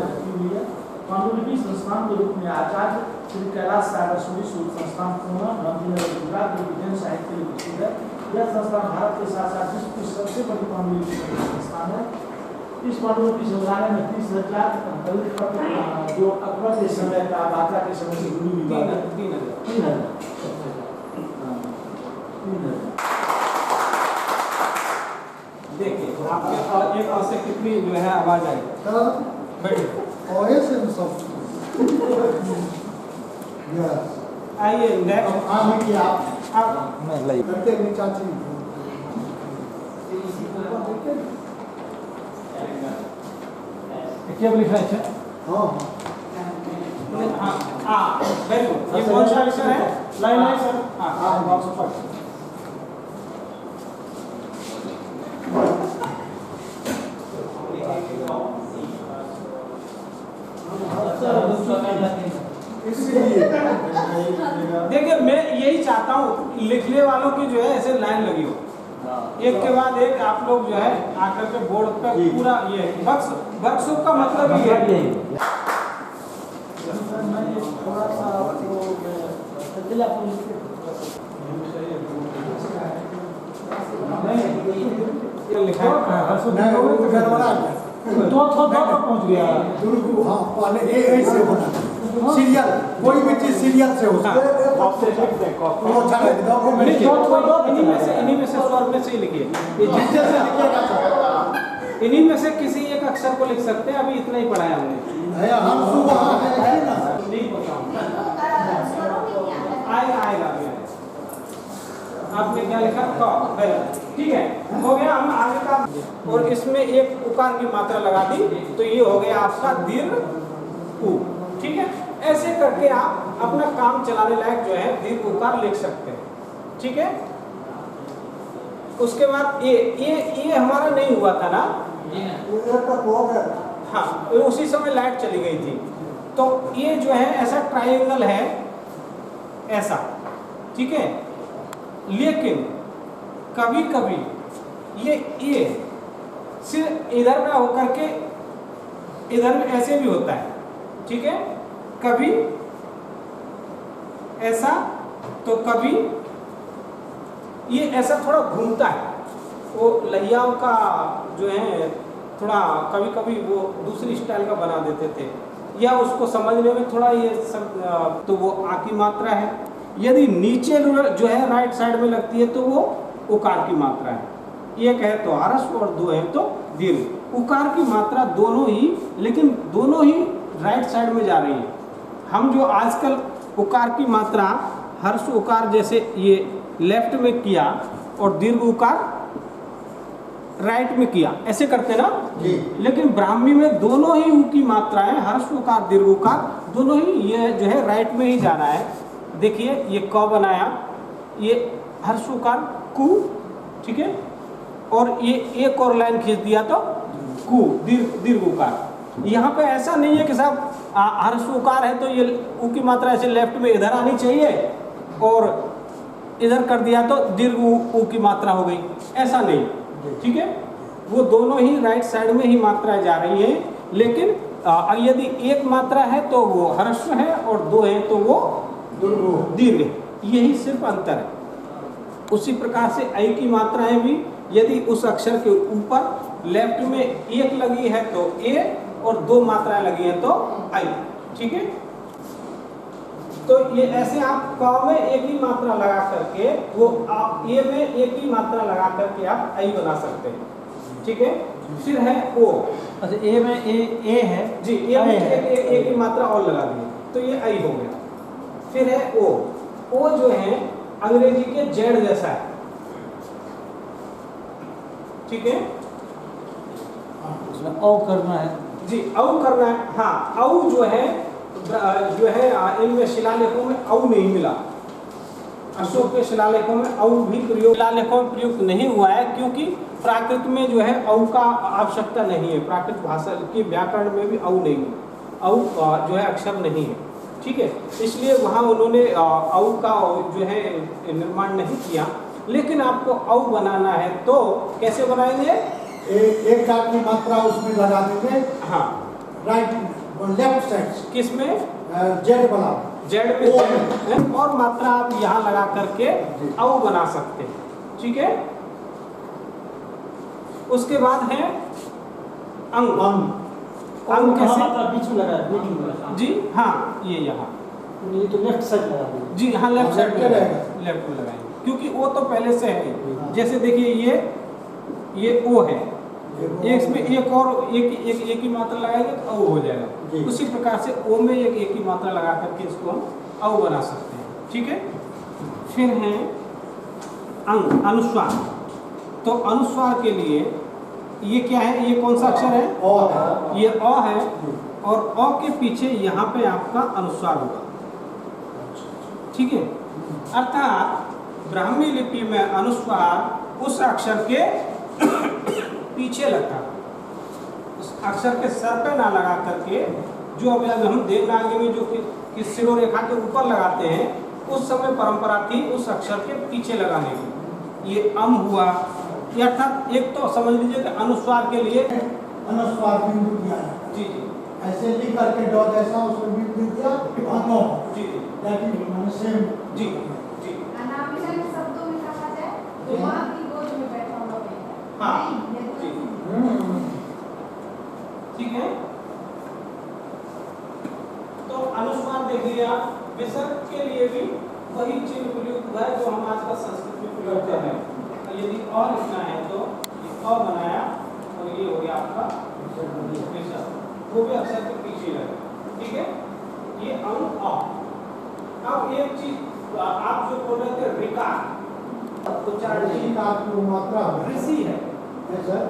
पांडुलिपि संस्थान के रूप में आचार्य श्री कैलाश सागर सूरी संस्थान पूर्णा गांधीनगर गुजरात में विज्ञान साहित्य के लिए प्रसिद्ध है। यह संस्थान भारत के साथ साथ विश्व की सबसे बड़ी पांडुलिपि संस्थान है। इस पांडुलिपि संग्रहालय में 30,000 दलित पत्र जो अकबर के समय का राजा के समय से जुड़ी हुई बात है। 3,000 देखिए आपके एक और से कितनी जो है आवाज आई। बैठिए और ऐसे में सब आइए नेक्स्ट। आगे की आप आप करते नहीं चाची क्या लिखा है? हाँ बिल्कुल। ये कौन सा विषय है? लाइन है सर। हाँ इसलिए देखिए मैं यही चाहता हूँ लिखने वालों की जो है ऐसे लाइन लगी हो, एक के बाद एक आप लोग जो है आकर के बोर्ड पे पूरा ये वर्कशॉप का मतलब ये है। थोड़ा सा जिला पुलिस लिखा है गड़बड़ा दो पहुंच गया। दुर्गु हाँ पहले ऐसे होना सीरियल, कोई भी चीज सीरियल से होता है। वो अच्छा लगता है। नहीं, इन्हीं में से स्वर में से ही लिखिए। ये जिससे से लिखिएगा इन्हीं में से किसी एक अक्षर को लिख सकते हैं। अभी इतना ही पढ़ा है हमने। हम सुबह है ना नहीं आएगा अभी। आपने क्या लिखा? क। ठीक है, हो गया। हम आगे का और इसमें एक उकार की मात्रा लगा दी तो ये हो गया आपका दीर्घ उ। ठीक है, ऐसे करके आप अपना काम चलाने लायक जो है दीर्घ उकार लिख सकते हैं। ठीक है, उसके बाद ये हमारा नहीं हुआ था ना। हाँ, उसी समय लाइट चली गई थी। तो ये जो है ऐसा ट्रायंगल है ऐसा। ठीक है, लेकिन कभी कभी ये सिर्फ इधर का होकर के इधर में ऐसे भी होता है। ठीक है, कभी ऐसा तो कभी ये ऐसा थोड़ा घूमता है। वो लहियाओं का जो है थोड़ा कभी कभी वो दूसरी स्टाइल का बना देते थे, या उसको समझने में थोड़ा ये सब तो वो आ की मात्रा है। यदि नीचे जो है राइट साइड में लगती है तो वो उकार की मात्रा है। एक है तो ह्रस्व और दो है तो दीर्घ। उकार की मात्रा दोनों ही, लेकिन दोनों ही राइट साइड में जा रही है। हम जो आजकल उकार की मात्रा ह्रस्व उकार जैसे ये लेफ्ट में किया और दीर्घ उकार राइट में किया, ऐसे करते ना। लेकिन ब्राह्मी में दोनों ही उ की मात्राएं ह्रस्व उकार दीर्घ उकार दोनों ही ये जो है राइट में ही जाना है। देखिए ये क बनाया, ये ह्रस्व उकार कु। ठीक है, और ये एक और लाइन खींच दिया तो कु दीर्घ उकार। यहाँ पे ऐसा नहीं है कि साहब ह्रस्व उकार है तो ये उ की मात्रा ऐसे लेफ्ट में इधर आनी चाहिए और इधर कर दिया तो दीर्घ उ की मात्रा हो गई, ऐसा नहीं। ठीक है, वो दोनों ही राइट साइड में ही मात्राएं जा रही हैं। लेकिन यदि एक मात्रा है तो वो ह्रस्व है और दो है तो वो दीर्घ है। यही सिर्फ अंतर है। उसी प्रकार से ऐ की मात्राएं भी यदि उस अक्षर के ऊपर लेफ्ट में एक लगी है तो ए और दो मात्राएं लगी हैं तो आई। ठीक है, तो ये ऐसे आप क में एक ही मात्रा लगा करके वो आप ए में एक ही मात्रा लगा करके आप आई बना सकते हैं। ठीक है, फिर है ओ। अच्छा, ए में ए है जी, ए में एक ही मात्रा और लगा दी तो ये आई हो गया। फिर है ओ। ओ जो है अंग्रेजी के जेड जैसा है। ठीक है, उसमें औ करना है जी, औ करना है। हाँ, औ जो है इनमें शिलालेखों में औ नहीं मिला। अशोक के शिलालेखों में औ भी प्रयोग शिलालेखों में प्रयुक्त नहीं हुआ है, क्योंकि प्राकृत में जो है औ का आवश्यकता नहीं है। प्राकृत भाषा के व्याकरण में भी औ नहीं है, औ जो है अक्षर नहीं है, ठीक है। इसलिए वहाँ उन्होंने औ का जो है निर्माण नहीं किया। लेकिन आपको औ बनाना है तो कैसे बनाएंगे? एक काल की मात्रा उसमें लगा देंगे। हाँ, राइट लेफ्ट साइड किसमें? जेड वाला जेड में जेड और मात्रा आप यहाँ लगा करके औ बना सकते हैं, ठीक है। उसके बाद है अंग। अंग कैसे? मात्रा बीच में लगा है, बीच में लगा। जी हाँ, ये यहाँ ये तो लेफ्ट साइड लगा दिया। जी हाँ, लेफ्ट साइड में रहेगा। लेफ्ट में लगाएंगे, क्योंकि वो तो पहले से है। जैसे देखिए ये ओ है, इसमें एक और एक ही मात्रा लगाएंगे तो औ हो जाएगा। उसी प्रकार से ओ में एक ही मात्रा लगा करके इसको हम औ बना सकते हैं, ठीक है। फिर है अंग, अनुस्वार। तो अनुस्वार के लिए ये क्या है? ये कौन सा अक्षर है? ओ है। ये अ है और अ के पीछे यहाँ पे आपका अनुस्वार होगा, ठीक है। अर्थात ब्राह्मी लिपि में अनुस्वार उस अक्षर के पीछे लगता है, उस अक्षर के सर पे ना लगा करके, जो अभी हम देवनागरी में जो कि शिरोरेखा के ऊपर लगाते हैं, उस समय परंपरा थी उस अक्षर के पीछे लगाने की। ये अम हुआ। ये अर्थात एक तो समझ लीजिए कि अनुस्वार के लिए अनुस्वार बिंदु दिया है। जी जी ऐसे लिख करके डॉ जैसा उसमें बिंदु दिया अनो जी दैट इज सेम। जी जी अनामिका के शब्दों में कहा जाए तो माँ की गोद में बैठा हुआ है। हाँ नहीं, ये जी तो ठीक है। तो अनुस्वार देख लिया। विसर्ग के लिए भी वही चिन्ह प्रयुक्त हुआ है जो हम आजकल संस्कृत में प्रयोग कर रहे हैं। यदि और लिखना है तो ये अ बनाया और ये हो गया आपका विसर्ग, वो भी अक्षर के पीछे लगे, ठीक है। ये अंग अ। अब एक चीज आप जो बोल रहे थे रिकार, उच्चारण हर्षी का की मात्रा ऋषि है सर,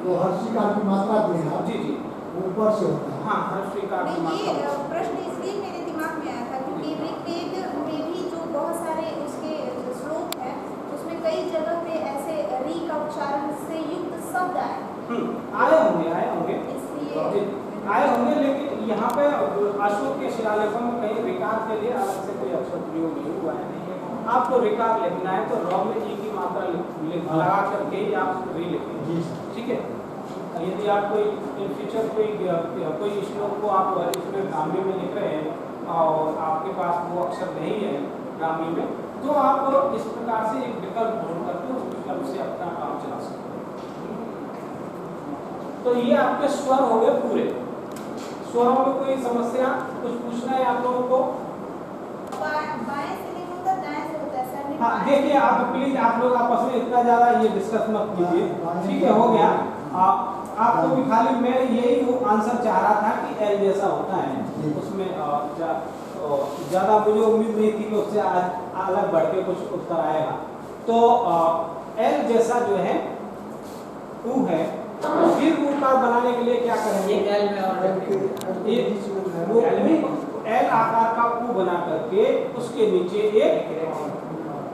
तो हर्षी का की मात्रा देना जी जी ऊपर से होता है। हाँ, हर्षी का की नहीं, ये मात्रा। प्रश्न इसलिए मेरे दिमाग में आया था क्योंकि ऋग्वेद में भी जो बहुत सारे उसके श्लोक हैं उसमें कई जगह पे ऐसे री का उच्चारण से युक्त शब्द आए, आए होंगे इसलिए आए होंगे, लेकिन यहाँ पे अशोक के शिलालेखों में कहीं रिकार के लिए अलग से कोई अक्षर प्रयोग नहीं हुआ है। आपको रिकार लिखना है तो र में ई की मात्रा लगा करके ही आप री लिखेंगे, ठीक है। यदि आप कोई इन फ्यूचर कोई श्लोक को आप इसमें ब्राह्मी में लिख रहे हैं और आपके पास वो अक्षर नहीं है ब्राह्मी में, तो आप इस प्रकार से एक विकल्प ढूंढ करके उस विकल्प से अपना काम चला सकते हैं। तो ये आपके स्वर हो गए पूरे। स्वरों में कोई समस्या, कुछ पूछना है आप लोगों को? बाएं से नहीं होता, दाएं से होता है सर। हाँ, देखिए आप प्लीज आप लोग आपस में इतना ज्यादा ये डिस्कस मत कीजिए, ठीक है, हो गया। आपको भी खाली मैं यही वो आंसर चाह रहा था कि एल जैसा होता है, उसमें ज्यादा मुझे उम्मीद नहीं थी कि उससे आज अलग बढ़ के कुछ उत्तर आएगा। तो एल जैसा जो है ऊ है, फिर ऊपर बनाने के लिए क्या करेंगे? एल आकार का ऊ बना करके उसके नीचे एक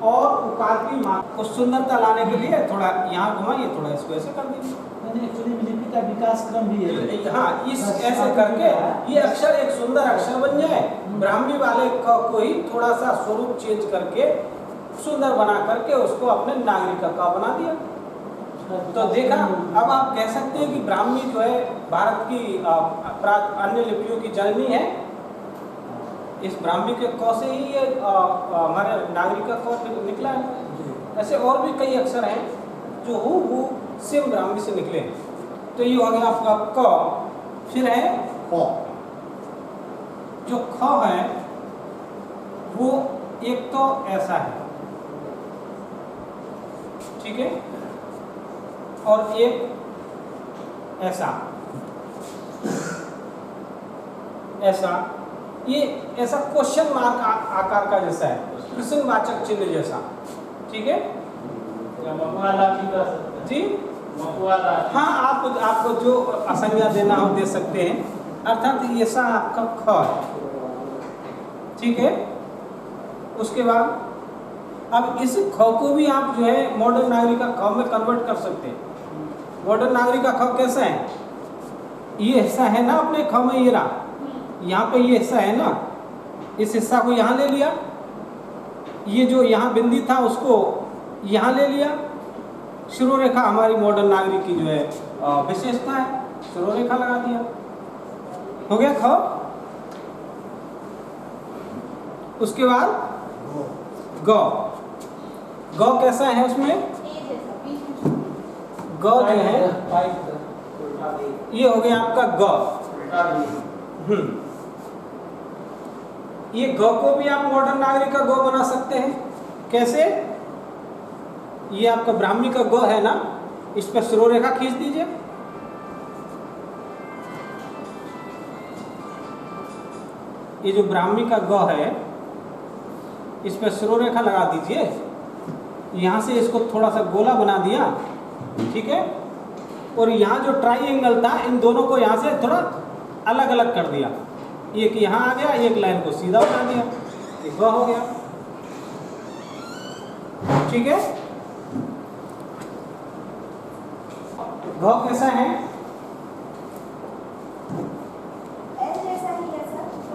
और उकार की मात्रा को सुंदरता लाने के लिए थोड़ा यहाँ घुमाइए, थोड़ा इसको ऐसे कर दीजिए। एक्चुअली लिपि का विकास क्रम भी है। हाँ, इस ऐसे करके ये अक्षर एक सुंदर अक्षर बन जाए। ब्राह्मी वाले को ही थोड़ा सा स्वरूप चेंज करके सुंदर बना करके उसको अपने नागरिक का बना दिया। तो देखा, अब आप कह सकते हैं कि ब्राह्मी जो है भारत की अन्य लिपियों की जननी है। इस ब्राह्मी के क से ही ये हमारे नागरिक का क निकला है। ऐसे और भी कई अक्षर हैं जो हूबहू सेम ब्राह्मी से निकले हैं। तो ये हो गया आपका क। फिर है ख। जो ख है वो एक तो ऐसा है, ठीक है, और एक ऐसा ऐसा, ये ऐसा क्वेश्चन मार्क आकार का जैसा है, प्रश्नवाचक चिन्ह जैसा, ठीक है। जी हाँ, आपको जो असंज्ञा देना हो दे सकते हैं। अर्थात ऐसा आपका ख है, ठीक है। उसके बाद अब इस ख को भी आप जो है मॉडर्न नागरिक का ख में कन्वर्ट कर सकते हैं। मॉडर्न नागरिक का ख कैसा है, ये हिस्सा है ना अपने ख में, ये रहा, यहाँ पे ये हिस्सा है ना, इस हिस्सा को यहाँ ले लिया, ये जो यहाँ बिंदी था उसको यहाँ ले लिया। शुरू रेखा हमारी मॉडर्न नागरिक की जो है विशेषता है, शुरू रेखा लगा दिया, हो गया ख। उसके बाद ग, ग कैसा है उसमें, ग जो है ये हो गया आपका ग। ये ग को भी आप मॉडर्न नागरिक का ग बना सकते हैं। कैसे, ये आपका ब्राह्मी का ग है ना, इस पर शुरू रेखा खींच दीजिए, ये जो ब्राह्मी का ग है इस पर शुरू रेखा लगा दीजिए, यहाँ से इसको थोड़ा सा गोला बना दिया, ठीक है, और यहाँ जो ट्राइंगल था इन दोनों को यहाँ से थोड़ा अलग अलग कर दिया, एक यहाँ आ गया, एक लाइन को सीधा बना दिया, ये ग हो गया, ठीक है। घ कैसा है,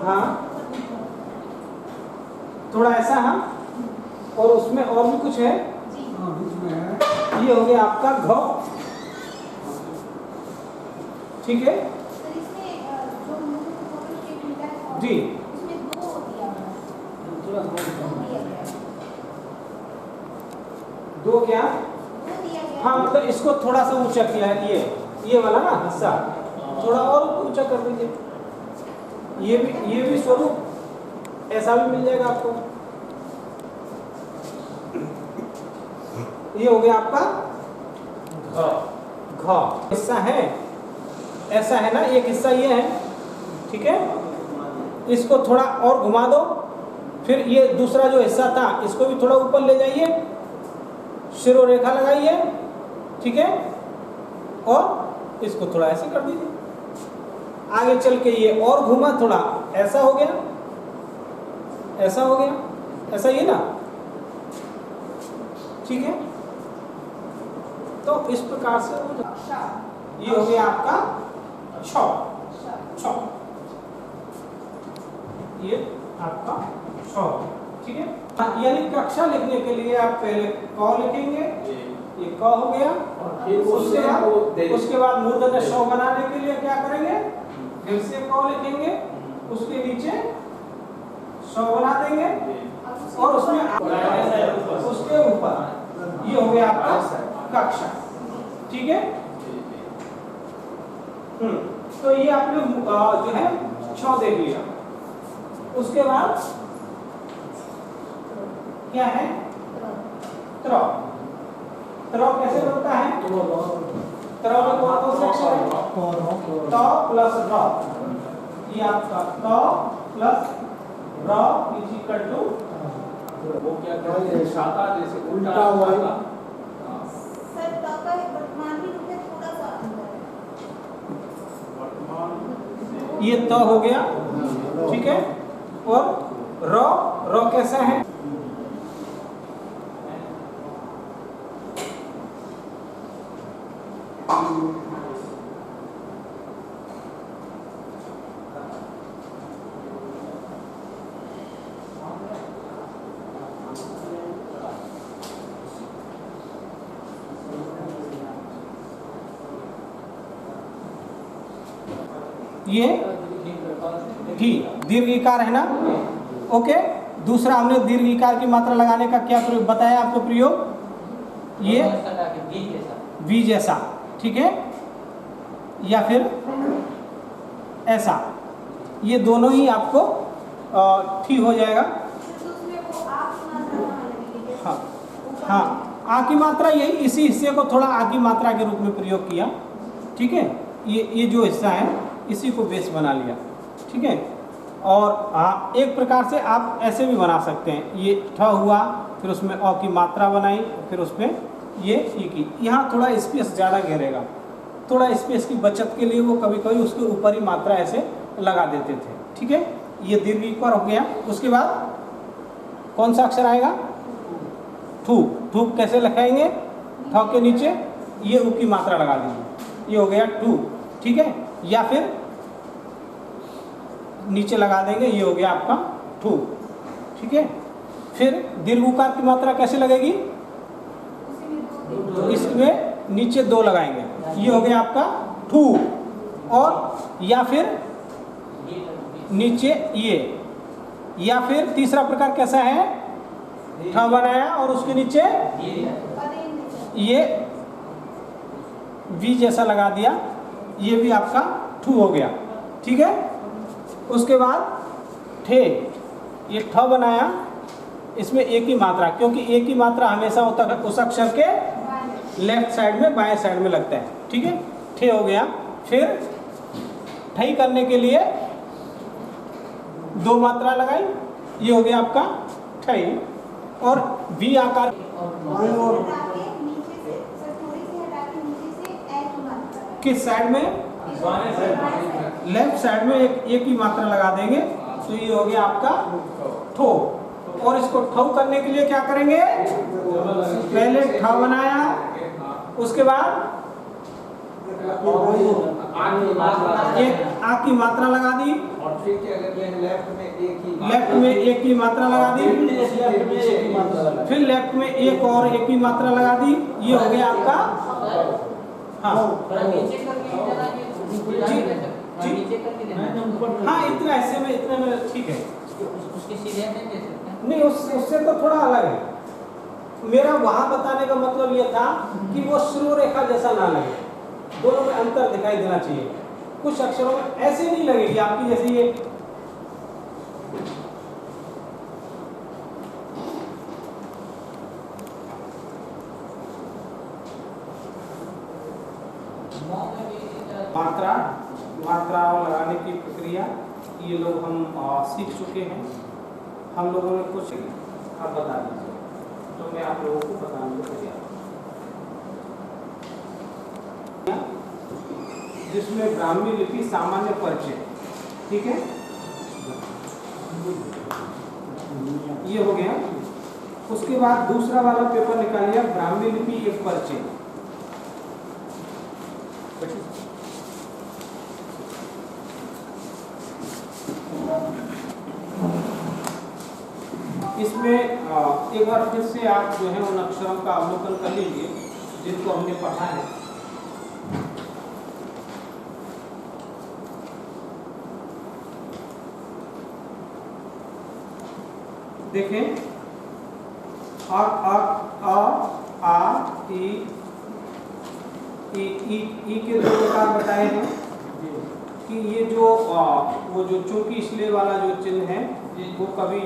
हाँ थोड़ा ऐसा, हाँ, और उसमें और भी कुछ है, हाँ, बीच में है। ये हो गया आपका घ, ठीक है जी। दो क्या, हाँ मतलब इसको थोड़ा सा ऊंचा किया है, ये वाला ना हिस्सा थोड़ा और ऊंचा कर दीजिए, ये भी स्वरूप ऐसा भी मिल जाएगा आपको। ये हो गया आपका घ हिस्सा है, ऐसा है ना, एक हिस्सा ये है, ठीक है, इसको थोड़ा और घुमा दो, फिर ये दूसरा जो हिस्सा था इसको भी थोड़ा ऊपर ले जाइए, शिरो रेखा लगाइए, ठीक है, और इसको थोड़ा ऐसे कर दीजिए, आगे चल के ये और घुमा थोड़ा, ऐसा हो गया, ऐसा हो गया, ऐसा ही ना, ठीक है। तो इस प्रकार से ये हो गया आपका छ, ये आपका छ, ठीक है। यानी कक्षा लिखने के लिए आप पहले क लिखेंगे, ये क हो गया, उसके बाद मूर्धन्य ष बनाने के लिए क्या करेंगे, फिर से क लिखेंगे, उसके नीचे ष बना देंगे, और उसके ऊपर ये हो गया आपका कक्षा, ठीक है। तो ये आपने जो है छ देख लिया। उसके बाद क्या है, त्र, त्र कैसे बनता है, त्र में कौन से अक्षर है, त प्लस र, ये आपका त प्लस र इज इक्वल टू, वो क्या कहते हैं, शाखा जैसे उल्टा हुआ है। सर त का वर्तमान भी रुपए थोड़ा सा अंदर है, ये त हो गया, ठीक है, और र कैसा है, ये ठी, दीर्घ इकार है ना, ओके। दूसरा हमने दीर्घ इकार की मात्रा लगाने का क्या प्रयोग बताया आपको, प्रयोग ये वी जैसा, ठीक है, या फिर ऐसा, ये दोनों ही आपको ठीक हो जाएगा। हाँ हाँ, आ की मात्रा यही, इसी हिस्से को थोड़ा आ की मात्रा के रूप में प्रयोग किया, ठीक है, ये जो हिस्सा है इसी को बेस बना लिया, ठीक है। और हाँ, एक प्रकार से आप ऐसे भी बना सकते हैं, ये ठ हुआ, फिर उसमें अ की मात्रा बनाई, फिर उसमें ये ई की, यहाँ थोड़ा स्पेस ज़्यादा घेरेगा, थोड़ा स्पेस की बचत के लिए वो कभी कभी उसके ऊपर ही मात्रा ऐसे लगा देते थे, ठीक है। ये दीर्घ इकार हो गया। उसके बाद कौन सा अक्षर आएगा, थूक। थूक कैसे लिखाएंगे? थ के नीचे ये उ की मात्रा लगा दीजिए, ये हो गया टू, ठीक है। या फिर नीचे लगा देंगे, ये हो गया आपका ठू, ठीक है। फिर दीर्घ उकार की मात्रा कैसे लगेगी? इसमें नीचे दो लगाएंगे, ये हो गया आपका ठू। और या फिर नीचे ये, या फिर तीसरा प्रकार कैसा है? ठ बनाया और उसके नीचे ये वी जैसा लगा दिया, ये भी आपका ठू हो गया, ठीक है। उसके बाद ठे, ये ठ बनाया, इसमें एक ही मात्रा, क्योंकि एक ही मात्रा हमेशा होता है उस अक्षर के लेफ्ट साइड में, बाएं साइड में लगता है, ठीक है। ठे हो गया। फिर ठई करने के लिए दो मात्रा लगाई, ये हो गया आपका ठई। और वी आकार किस साइड में? लेफ्ट साइड में एक ही मात्रा लगा देंगे, तो ये हो गया आपका ठो। और इसको ठो करने के लिए क्या करेंगे? पहले ठ बनाया, उसके बाद एक आ की मात्रा लगा दी, लेफ्ट में एक ही मात्रा लगा दी, फिर लेफ्ट में एक और एक ही मात्रा लगा दी, ये हो गया आपका हाँ हाँ इतना ऐसे में, इतना में ठीक है। नहीं उससे तो थोड़ा अलग है। मेरा वहां बताने का मतलब ये था कि वो श्रो रेखा जैसा ना लगे, दोनों में अंतर दिखाई देना चाहिए। कुछ अक्षरों में ऐसे नहीं लगेगी आपकी, जैसे ये मात्रा लगाने की प्रक्रिया ये लोग हम सीख चुके हैं। हम लोगों ने कुछ आप बता दीजिए, तो मैं आप लोगों को बताने को तैयार हूं। जिसमें ब्राह्मी लिपि सामान्य परिचय, ठीक है, ये हो गया। उसके बाद दूसरा वाला पेपर निकालिए, ब्राह्मी लिपि एक परिचय। इसमें एक बार फिर से आप जो है उन अक्षरों का अवलोकन कर लीजिए जिनको हमने पढ़ा है। देखें, आ ई के दो प्रकार बताए हैं कि ये जो वो जो चौकी इसलिए वाला जो चिन्ह है वो कभी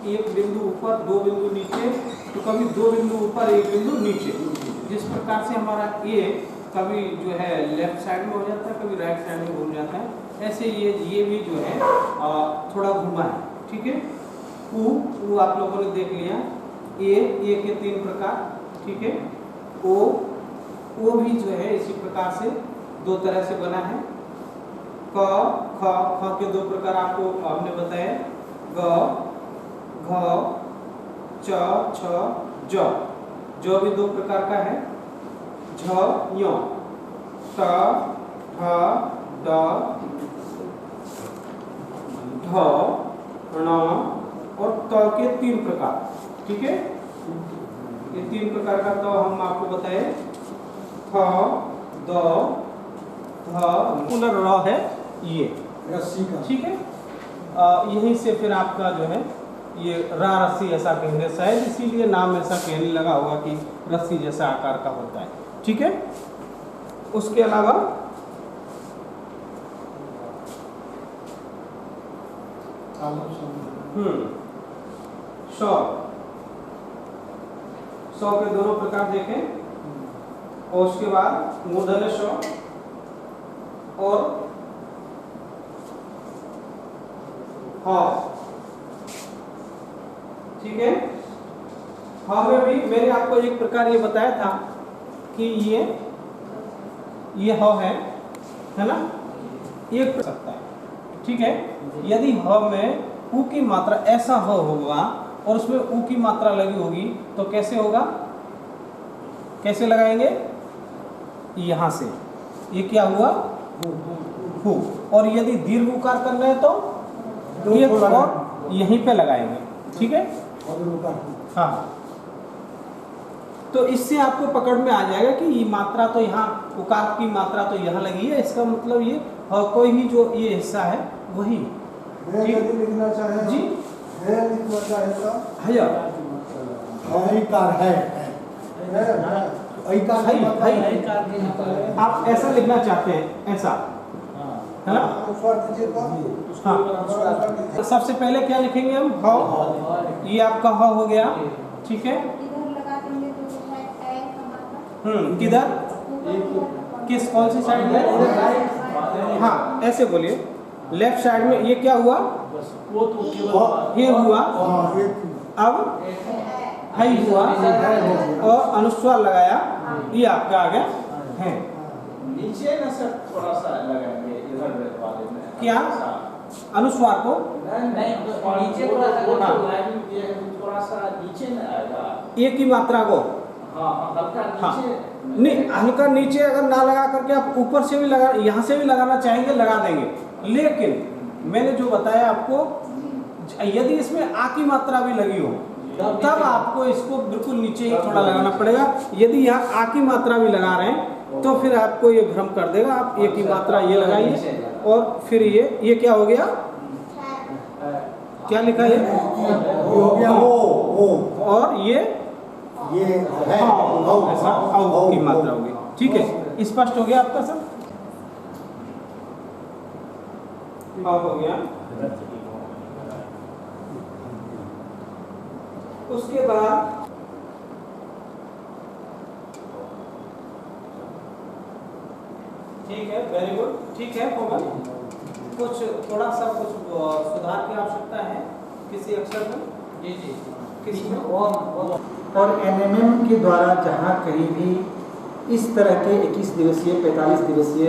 एक बिंदु ऊपर दो बिंदु नीचे, तो कभी दो बिंदु ऊपर एक बिंदु नीचे। जिस प्रकार से हमारा ए कभी जो है लेफ्ट साइड में हो जाता है, कभी राइट साइड में घूम जाता है, ऐसे ये भी जो है थोड़ा घूमा है, ठीक है। ऊ आप लोगों ने देख लिया। ए के तीन प्रकार, ठीक है। ओ भी जो है इसी प्रकार से दो तरह से बना है। क ख के दो प्रकार आपको हमने बताया, ग घ च छ ज भी दो प्रकार का है, झ य ट ठ ड ढ ण और त के तीन प्रकार, ठीक है। ये तीन प्रकार का तो हम आपको बताए, थ द ध पुनर र है ये रस्सी का, ठीक है। यहीं से फिर आपका जो है ये रा रस्सी ऐसा कहने, शायद इसीलिए नाम ऐसा कहने लगा होगा कि रस्सी जैसा आकार का होता है, ठीक है। उसके अलावा सौ के दोनों प्रकार देखें, और उसके बाद मूर्धन्य श और ह, ठीक है। ह में भी मैंने आपको एक प्रकार ये बताया था कि ये ह है ना, एक सकता है, ठीक है। यदि ह में उ की मात्रा ऐसा ह होगा और उसमें ऊ की मात्रा लगी होगी तो कैसे होगा, कैसे लगाएंगे, यहाँ से, ये क्या हुआ, हु। और यदि दीर्घ उकार करना है तो ये और यहीं पे लगाएंगे, ठीक है। हाँ, तो इससे आपको पकड़ में आ जाएगा कि ये मात्रा तो यहाँ, उकार की मात्रा तो यहाँ लगी है, इसका मतलब ये और कोई भी जो ये हिस्सा है वही लिखना चाहे जी, है लिखना चाहे तो हया ऐकार है ऐकार है। आप ऐसा लिखना चाहते हैं, ऐसा है ना। हाँ, सबसे पहले क्या लिखेंगे हम, ह, ये आपका ह हो गया, ठीक है। इधर लगा देंगे तो है ऐ का मात्रा। किधर, किस कौन सी साइड में, हाँ ऐसे बोलिए, लेफ्ट साइड में ये क्या हुआ, वो तो केवल ये हुआ, अब है हुआ और अनुस्वार लगाया, ये आपका आ गया है। नीचे ना सर थोड़ा सा लगाएंगे इधर वाले में, क्या अनुस्वार को, नहीं नीचे थोड़ा सा थोड़ा सा नीचे में आएगा, ए की मात्रा को, हाँ हल्का हाँ नीचे, नहीं हल्का नीचे अगर ना लगा करके आप ऊपर से भी लगा, यहाँ से भी लगाना चाहेंगे लगा देंगे, लेकिन मैंने जो बताया आपको, यदि इसमें आ की मात्रा भी लगी हो तब आपको इसको बिल्कुल नीचे ही थोड़ा लगाना पड़ेगा। यदि यहाँ आ की मात्रा भी लगा रहे हैं तो फिर आपको ये भ्रम कर देगा। आप ए की मात्रा ये लगाइए और फिर ये क्या हो गया, क्या लिखा है, हो गया वो और ये है ऐसा औ की मात्रा होगी, ठीक है। स्पष्ट हो गया आपका सब, हो गया। उसके बाद ठीक है, वेरी गुड, ठीक है होगा। कुछ थोड़ा सा कुछ सुधार की आवश्यकता है किसी अक्षर में, जी जी, किसी में और एनएमएम के द्वारा जहाँ कहीं भी इस तरह के 21 दिवसीय 45 दिवसीय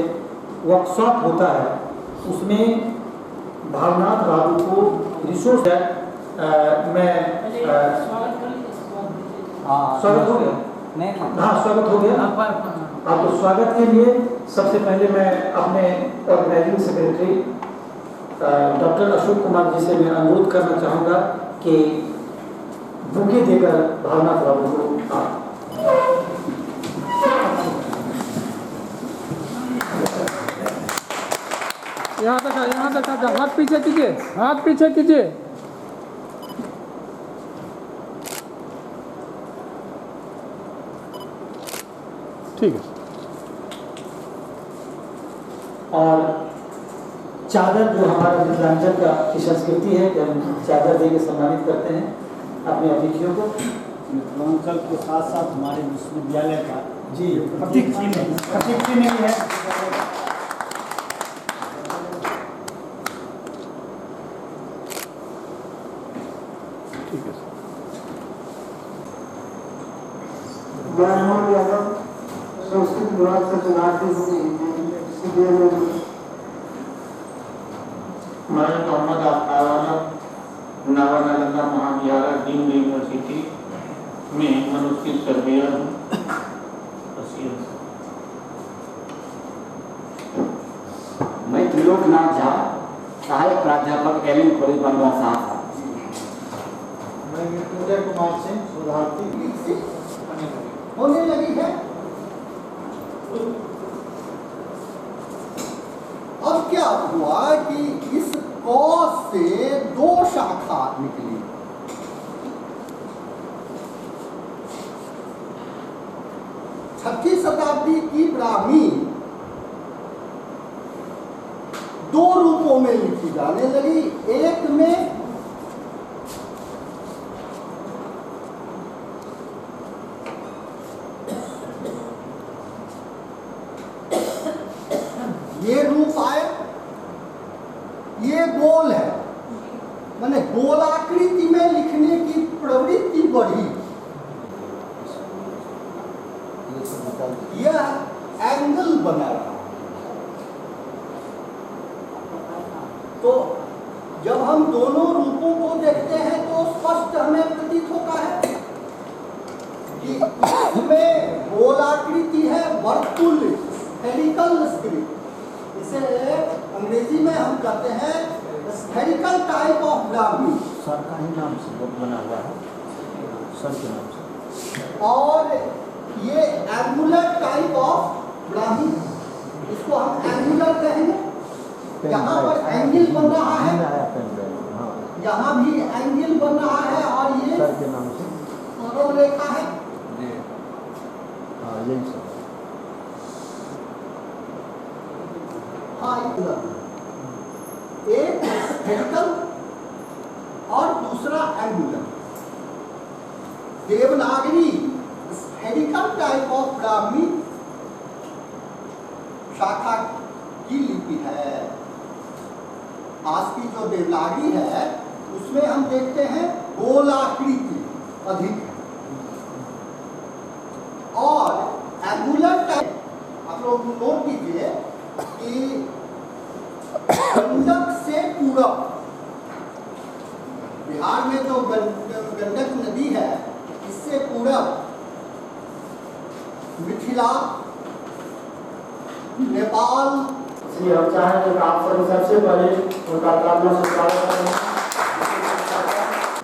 वर्कशॉप होता है, उसमें भावनाथ बाबू को रिसोर्स मैं स्वागत हो गया, हाँ स्वागत हो गया। आपको स्वागत के लिए सबसे पहले मैं अपने organizing secretary doctor Ashok Kumar ji से मैं अनुरोध करना चाहूँगा कि बुके देकर भावनाथ बाबू को यहाँ तक हाथ पीछे कीजिए, हाथ पीछे कीजिए। ठीक है। और चादर जो हमारा मिथिलांचल का की संस्कृति है कि हम चादर दे के सम्मानित करते हैं अपने अतिथियों को। मिथिलांचल के साथ साथ हमारे विश्वविद्यालय का जी प्रतीक चिन्ह है। ठीक है। संस्कृत विभाग से चुनाव मैं मोहम्मद आवाना नालंदा महाविद्यालय डीम्ड यूनिवर्सिटी में मनुष्य सर्वेयर हूँ। मैं त्रिलोकनाथ झा, सहायक प्राध्यापक एलएन कॉलेज बनवा साहब। मैं मृत्युंजय कुमार सिंह, शोधार्थी होने लगी है। अब क्या हुआ कि इस क से 2 शाखा निकली। छठी शताब्दी की ब्राह्मी 2 रूपों में लिखी जाने लगी। एक में ये रूप आए, ये गोल है, माने गोलाकृति में लिखने की प्रवृत्ति बढ़ी। यह एंगल बना रहा। तो जब हम दोनों रूपों को देखते हैं तो स्पष्ट पत्थर में प्रतीत होता है कि इसमें गोलाकृति है, वर्तुल, स्फेरिकल स्क्रिप्ट। इसे अंग्रेजी में हम कहते हैं spherical type of Brahmi. Sir का ही नाम से बना हुआ है, सर के नाम से। और ये एंगुलर टाइप ऑफ ब्राह्मी, इसको हम एंगुलर कहेंगे। यहाँ पर एंगल बन रहा है, यहाँ भी एंगल बन रहा है, और ये सर के नाम से परम रेखा है। हाँ यही सब। हाँ, एक स्फेरिकल और दूसरा angular. Devanagari spherical type of Brahmi शाखा की लिपि है। आज की जो देवनागरी है उसमें हम देखते हैं गोलाकृति अधिक है, और एंगुलर टाइप आप लोग नोट कीजिए कि गंडक से पूरब, बिहार में जो गंडक नदी है इससे पूरब मिथिला, नेपाल। हम चाहेंगे कि आप सभी सबसे पहले उनका प्रार्थना से स्वागत करें।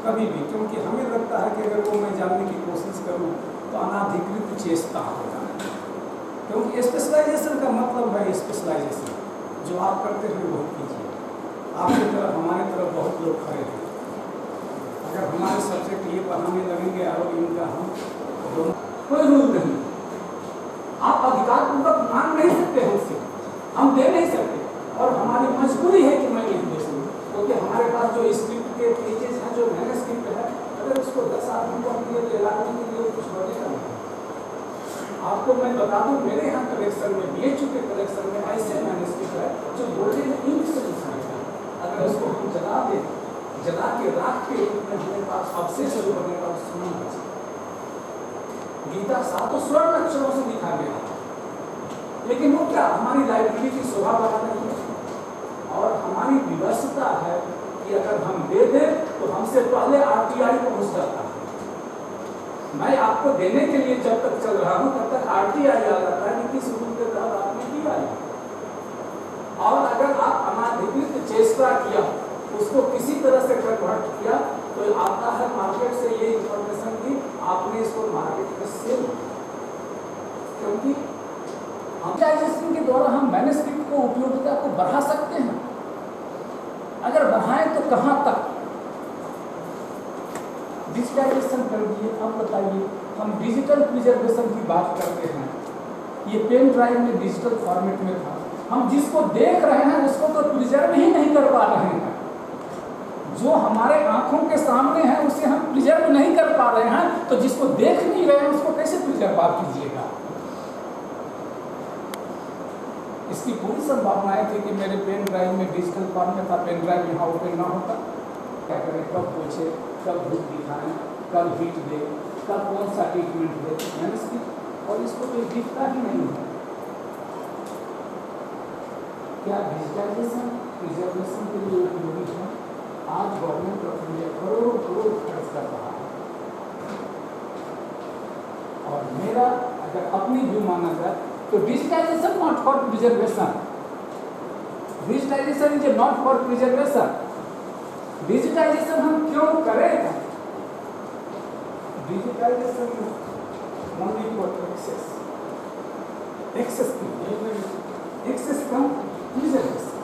कभी भी, क्योंकि हमें लगता है कि अगर वो मैं जानने की कोशिश करूं तो अनाधिकृत चेष्टा होगा, क्योंकि स्पेशलाइजेशन का मतलब है स्पेशलाइजेशन। जो आप करते हैं वही कीजिए। आपकी तरफ हमारे तरफ बहुत लोग खड़े हैं, अगर हमारे सब्जेक्ट ये पढ़ाने लगेंगे और इनका हम दोनों कोई रूल नहीं, आप अधिकार पूर्वक मांग नहीं सकते हमसे, हम दे नहीं सकते, और हमारी मजबूरी है कि मैं नहीं दे सकूँ, क्योंकि हमारे पास जो स्क्रिप्ट के पेजेस हैं, जो मैन्युस्क्रिप्ट है, अगर उसको 10 आदमी को दिए तो लागने के लिए कुछ बनेगा नहीं। आपको मैं बता दूं, मेरे यहाँ कलेक्शन में, BHU के कलेक्शन में ऐसे मैन्युस्क्रिप्ट है जो गोल्डन इंक से लिखा है। अगर उसको हम जला दें, जला के राख के रूप में हमारे पास अवशेष जो बनेगा उसमें गीता 7 स्वर्ण अक्षरों से लिखा गया, लेकिन वो क्या हमारी लाइब्रेरी की शोभा बढ़ाने के लिए और हमारी विवशता है कि अगर हम दे दें तो हमसे पहले RTI पहुंच जाता है। मैं आपको देने के लिए जब तक चल रहा हूं तब तक RTI आ जाता है कि किस रूल के तहत आपने दिया है, और अगर आप अनाधिकृत चेष्टा किया, उसको किसी तरह से कन्वर्ट किया, तो आता है मार्केट से ये इंफॉर्मेशन की आपने इसको मार्केट में सेल, क्योंकि डिजिटाइजेशन के द्वारा हम मैन्युस्क्रिप्ट को उपयोगिता को बढ़ा सकते हैं। अगर बढ़ाएं तो कहां तक? डिजिटाइजेशन कर दिए। अब बताइए, हम डिजिटल प्रिजर्वेशन की बात करते हैं, ये पेन ड्राइव में डिजिटल फॉर्मेट में था, हम जिसको देख रहे हैं उसको तो प्रिजर्व ही नहीं कर पा रहे हैं। जो हमारे आंखों के सामने है उसे हम प्रिजर्व नहीं कर पा रहे हैं, तो जिसको देख नहीं रहे हैं उसको कैसे प्रिजर्व आप कीजिएगा? इसकी पूरी संभावनाएं थी कि मेरे पेन ड्राइव में डिजिटल फॉर्म में था, पेन ड्राइव यहाँ ओपन ना होता, क्या करें, कब पूछे, कब धूप दिखाएं, कब हीट दे, कब कौन सा ट्रीटमेंट दे, मैन्युस्क्रिप्ट, और इसको कोई दिखता ही नहीं है। क्या डिजिटाइजेशन प्रिजर्वेशन के लिए उपयोगी है? आज गवर्नमेंट ऑफ इंडिया करोड़ खर्च कर रहा है, और मेरा अगर अपनी व्यू माना जाए तो digitisation not for preservation, digitisation is not for preservation. Digitisation हम क्यों करें? Digitisation only for access, access cum preservation.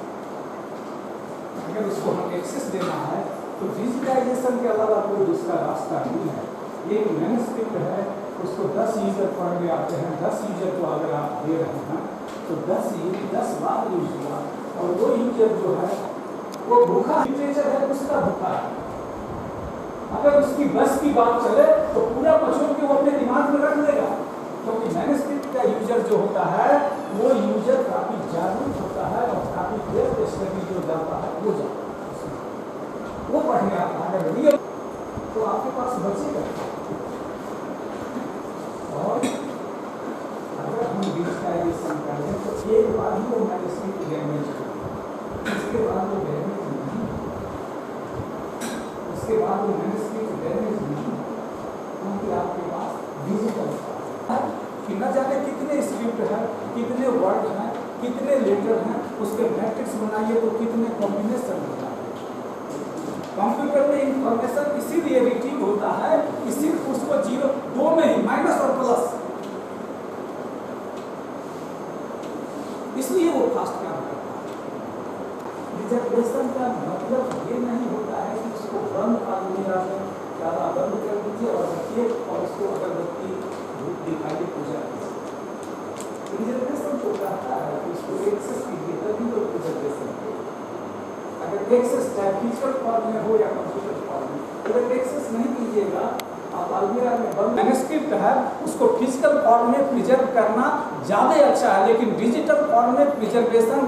अगर उसको हम एक्सेस देना है तो डिजिटाइजेशन के अलावा कोई दूसरा रास्ता नहीं है। एक मैन्युस्क्रिप्ट है, उसको 10 यूजर पढ़ के आते हैं, 10 यूजर को अगर आप दे रहे हैं तो 10 बार यूज हुआ, और वो यूजर जो है वो भूखा लिटरेचर है, उसका भूखा है। अगर उसकी बस की बात चले तो पूरा पछोड़ के वो अपने दिमाग में रख लेगा, क्योंकि मैन्युस्क्रिप्ट का यूजर जो होता है वो यूजर काफी जागरूक होता है और काफी देर स्टडी जो जाता है वो जाता है, वो पढ़ने आता है। अगर रियल तो आपके पास बचेगा। और अगर हम डिजिटाइजेशन करें तो एक बार ही वो मैन्युस्क्रिप्ट डैमेज होगा, उसके बाद वो डैमेज नहीं, उसके बाद वो मैन्युस्क्रिप्ट डैमेज कितने लेटर हैं, उसके मैट्रिक्स बनाइए तो कितने कॉम्बिनेशन होता है। कंप्यूटर में इंफॉर्मेशन इसीलिए रिट्रीव होता है कि सिर्फ उसको जीरो दो में ही माइनस और प्लस, इसलिए वो फास्ट काम करता है। रिजर्वेशन का मतलब ये नहीं होता है कि उसको बंद आदमी ज़्यादा बंद कर दीजिए और रखिए और उसको अगरबत्ती धूप दिखाइए पूजा कीजिए। रिजर्वेशन तो कहता है कि उसको एक्सेस कीजिए तभी तो रिजर्वेशन। अगर एक्सेस चाहे फिजिकल फॉर्म में हो या कंप्यूटर फॉर्म में, अगर एक्सेस नहीं कीजिएगा आप अलमीरा में बंद मैन्युस्क्रिप्ट है उसको फिजिकल फॉर्म में प्रिजर्व करना ज़्यादा अच्छा है, लेकिन डिजिटल फॉर्म में प्रिजर्वेशन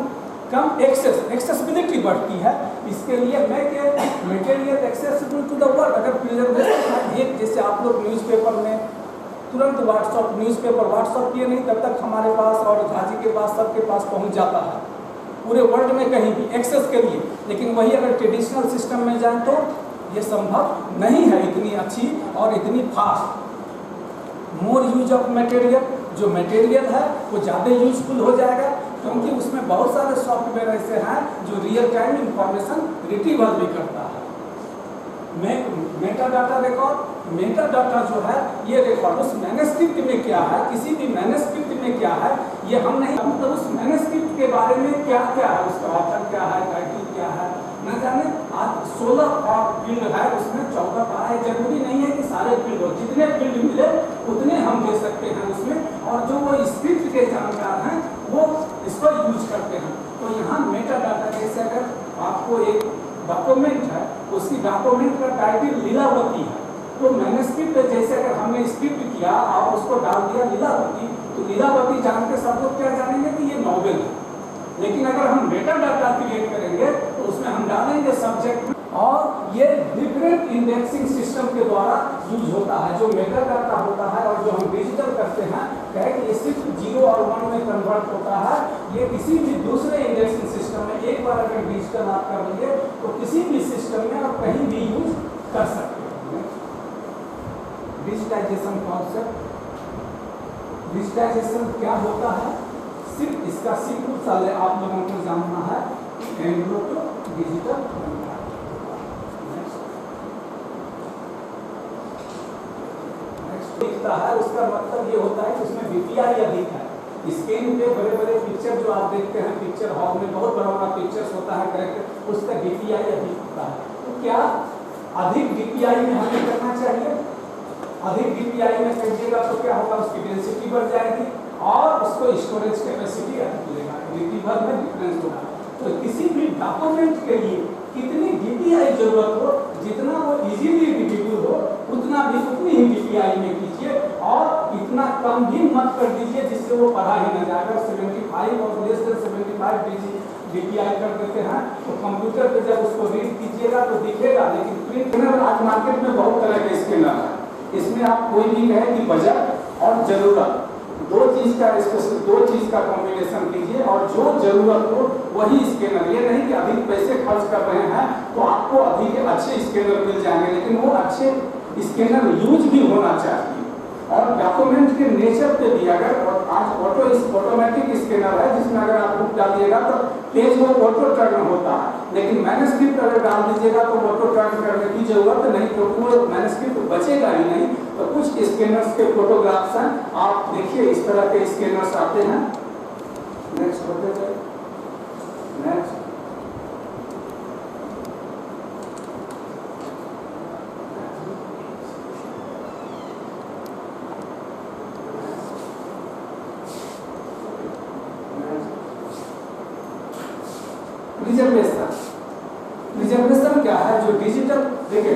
कम एक्सेसिबिलिटी बढ़ती है। इसके लिए material accessible to the world. अगर प्रिजर्वेशन एक जैसे आप लोग न्यूज़पेपर में तुरंत व्हाट्सअप किए नहीं तब तक हमारे पास और झाजी के पास सबके पास पहुंच जाता है पूरे वर्ल्ड में कहीं भी एक्सेस के लिए, लेकिन वही अगर ट्रेडिशनल सिस्टम में जाए तो ये संभव नहीं है इतनी अच्छी और इतनी fast. More use of material, जो मटेरियल है वो ज़्यादा यूजफुल हो जाएगा क्योंकि उसमें बहुत सारे सॉफ्टवेयर ऐसे हैं जो रियल टाइम इंफॉर्मेशन रिट्रीवल भी करता है। Meta data record, Meta data जो है ये रिकॉर्ड उस मैन्युस्क्रिप्ट में क्या है, किसी भी मैन्युस्क्रिप्ट में क्या है ये हम नहीं, मतलब उस मैन्युस्क्रिप्ट के बारे में क्या क्या है, उसका ऑथर क्या है, टाइटल क्या है न जाने। आज 16 फील्ड है उसमें 14 का है, जरूरी नहीं है कि सारे फील्ड हो, जितने फील्ड मिले उतने हम दे सकते हैं उसमें, और जो वो स्क्रिप्ट के जानकार हैं वो इसको यूज करते हैं। तो यहाँ मेटा डाटा जैसे अगर आपको एक डॉक्यूमेंट है उसकी डॉक्यूमेंट का टाइटल लीलावती है तो मैन्युस्क्रिप्ट जैसे अगर हमने स्क्रिप्ट किया और उसको डाल दिया लीलावती, तो लीलावती जान के सब लोग क्या जानेंगे कि ये नॉवेल है। लेकिन अगर हम मेटा डाटा क्रिएट करेंगे तो उसमें हम डालेंगे सब्जेक्ट, और ये डिफरेंट इंडेक्सिंग सिस्टम के द्वारा यूज होता है। जो मेटा डाटा होता है और जो हम डिजिटल करते हैं कहे कि ये सिर्फ 0 और 1 में कन्वर्ट होता है, ये किसी भी दूसरे इंडेक्सिंग सिस्टम में एक बार अगर डिजिटल आप कर लेंगे तो किसी भी सिस्टम में आप कहीं भी यूज कर सकते हैं। डिजिटाइजेशन कॉन्सेप्ट, डिजिटाइजेशन क्या होता है, सिर्फ इसका सिंपल सा आप लोगों को जानना है, एंग्लो टू डिजिटल दिखता है उसका मतलब ये होता है कि उसमें DPI अधिक है। स्क्रीन पे बड़े बड़े पिक्चर जो आप देखते हैं पिक्चर हॉल में बहुत बड़ा बड़ा पिक्चर्स होता है करेक्ट, उसका DPI अधिक होता है। तो क्या अधिक DPI में हमें करना चाहिए, अधिक DPI में करिएगा तो क्या होगा, उसकी डेंसिटी बढ़ जाएगी और उसको स्टोरेज कैपेसिटी अधिक मिलेगा, रिट्रीवल में डिफरेंस होगा। तो किसी भी डॉक्यूमेंट के लिए कितनी DPI जरूरत हो, जितना वो इजीली रीडेबल हो उतना भी उतनी ही DPI में कीजिए और इतना कम भी मत कर दीजिए जिससे वो पढ़ा ही न जाएगा। 75 और लेस देन 75 DPI कर देते हैं तो कंप्यूटर पे जब उसको रीड कीजिएगा तो दिखेगा, लेकिन प्रिंट स्कैनर आज मार्केट में बहुत तरह के स्कैनर है। इसमें आप कोई भी कहे कि बजट और जरूरत दो चीज का कॉम्बिनेशन कीजिए और जो जरूरत हो वही स्कैनर। ये नहीं कि अधिक पैसे खर्च कर रहे हैं तो आपको अधिक अच्छे स्कैनर मिल जाएंगे, लेकिन वो अच्छे स्कैनर यूज भी होना चाहिए। और डॉक्यूमेंट के नेचर पे भी अगर आज ऑटोमेटिक स्कैनर है जिसमें अगर आप बुक डालिएगा तो पेज वो ऑटो टर्न होता है, लेकिन मैन्युस्क्रिप्ट अगर डाल दीजिएगा तो ऑटो टर्न करने की जरूरत नहीं क्योंकि वो मैन्युस्क्रिप्ट बचेगा ही नहीं। तो कुछ स्कैनर्स के फोटोग्राफ्स हैं, आप देखिए इस तरह के स्कैनर्स आते हैं। नेक्स्ट होते जाए, नेक्स्ट रिजर्वेशन क्या है, जो डिजिटल देखिए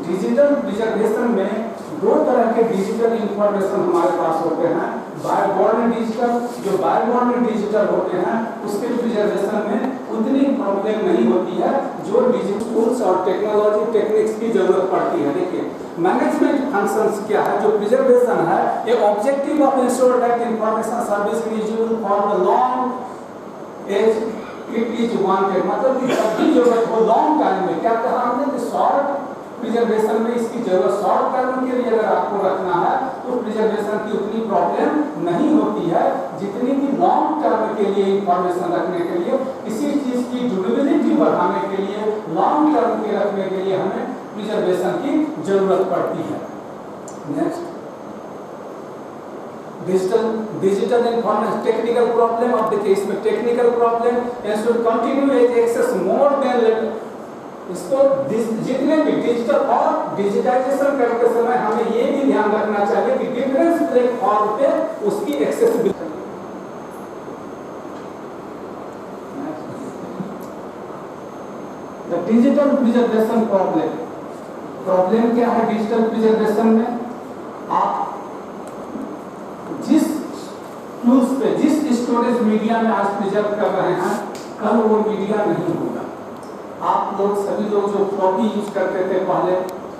डिजिटल रिजर्वेशन में दो तरह के डिजिटल इंफॉर्मेशन हमारे पास होते हैं। बायबॉर्न डिजिटल, जो बायबॉर्न डिजिटल होते हैं उसके रिजर्वेशन में उतनी प्रॉब्लम नहीं होती है जो डिजिटल टूल्स और टेक्नोलॉजी टेक्निक्स की जरूरत पड़ती है। देखिए मैनेजमेंट फंक्शंस क्या है, जो प्रिजर्वेशन है ये objective of ensure that information service is used for the long as it is wanted, मतलब कि जब भी जरूरत हो लॉन्ग टाइम में। क्या कहा हमने कि शॉर्ट प्रिजर्वेशन में इसकी जरूरत शॉर्ट टर्म के लिए अगर आपको रखना है तो प्रिजर्वेशन की उतनी प्रॉब्लम नहीं होती है जितनी कि लॉन्ग टर्म के लिए इंफॉर्मेशन रखने के लिए, किसी चीज की ड्यूरेबिलिटी बढ़ाने के लिए, लॉन्ग टर्म के रखने के लिए हमें प्रिजर्वेशन की जरूरत पड़ती है। Next, digital information technical problem. अब देखिए इसमें technical problem should continue as access more than, इसको जितने भी डिजिटल और डिजिटाइजेशन करते समय हमें ये भी ध्यान रखना चाहिए कि डिफरेंस प्लेटफॉर्म पे उसकी accessibility. The digital preservation problem क्या है डिजिटल प्रिजर्वेशन में? आप जिस टूल्स पे, जिस स्टोरेज मीडिया में आज प्रिजर्व कर रहे हैं, कल वो मीडिया नहीं होगा। आप लोग सभी लोग जो फ्लॉपी यूज करते थे पहले,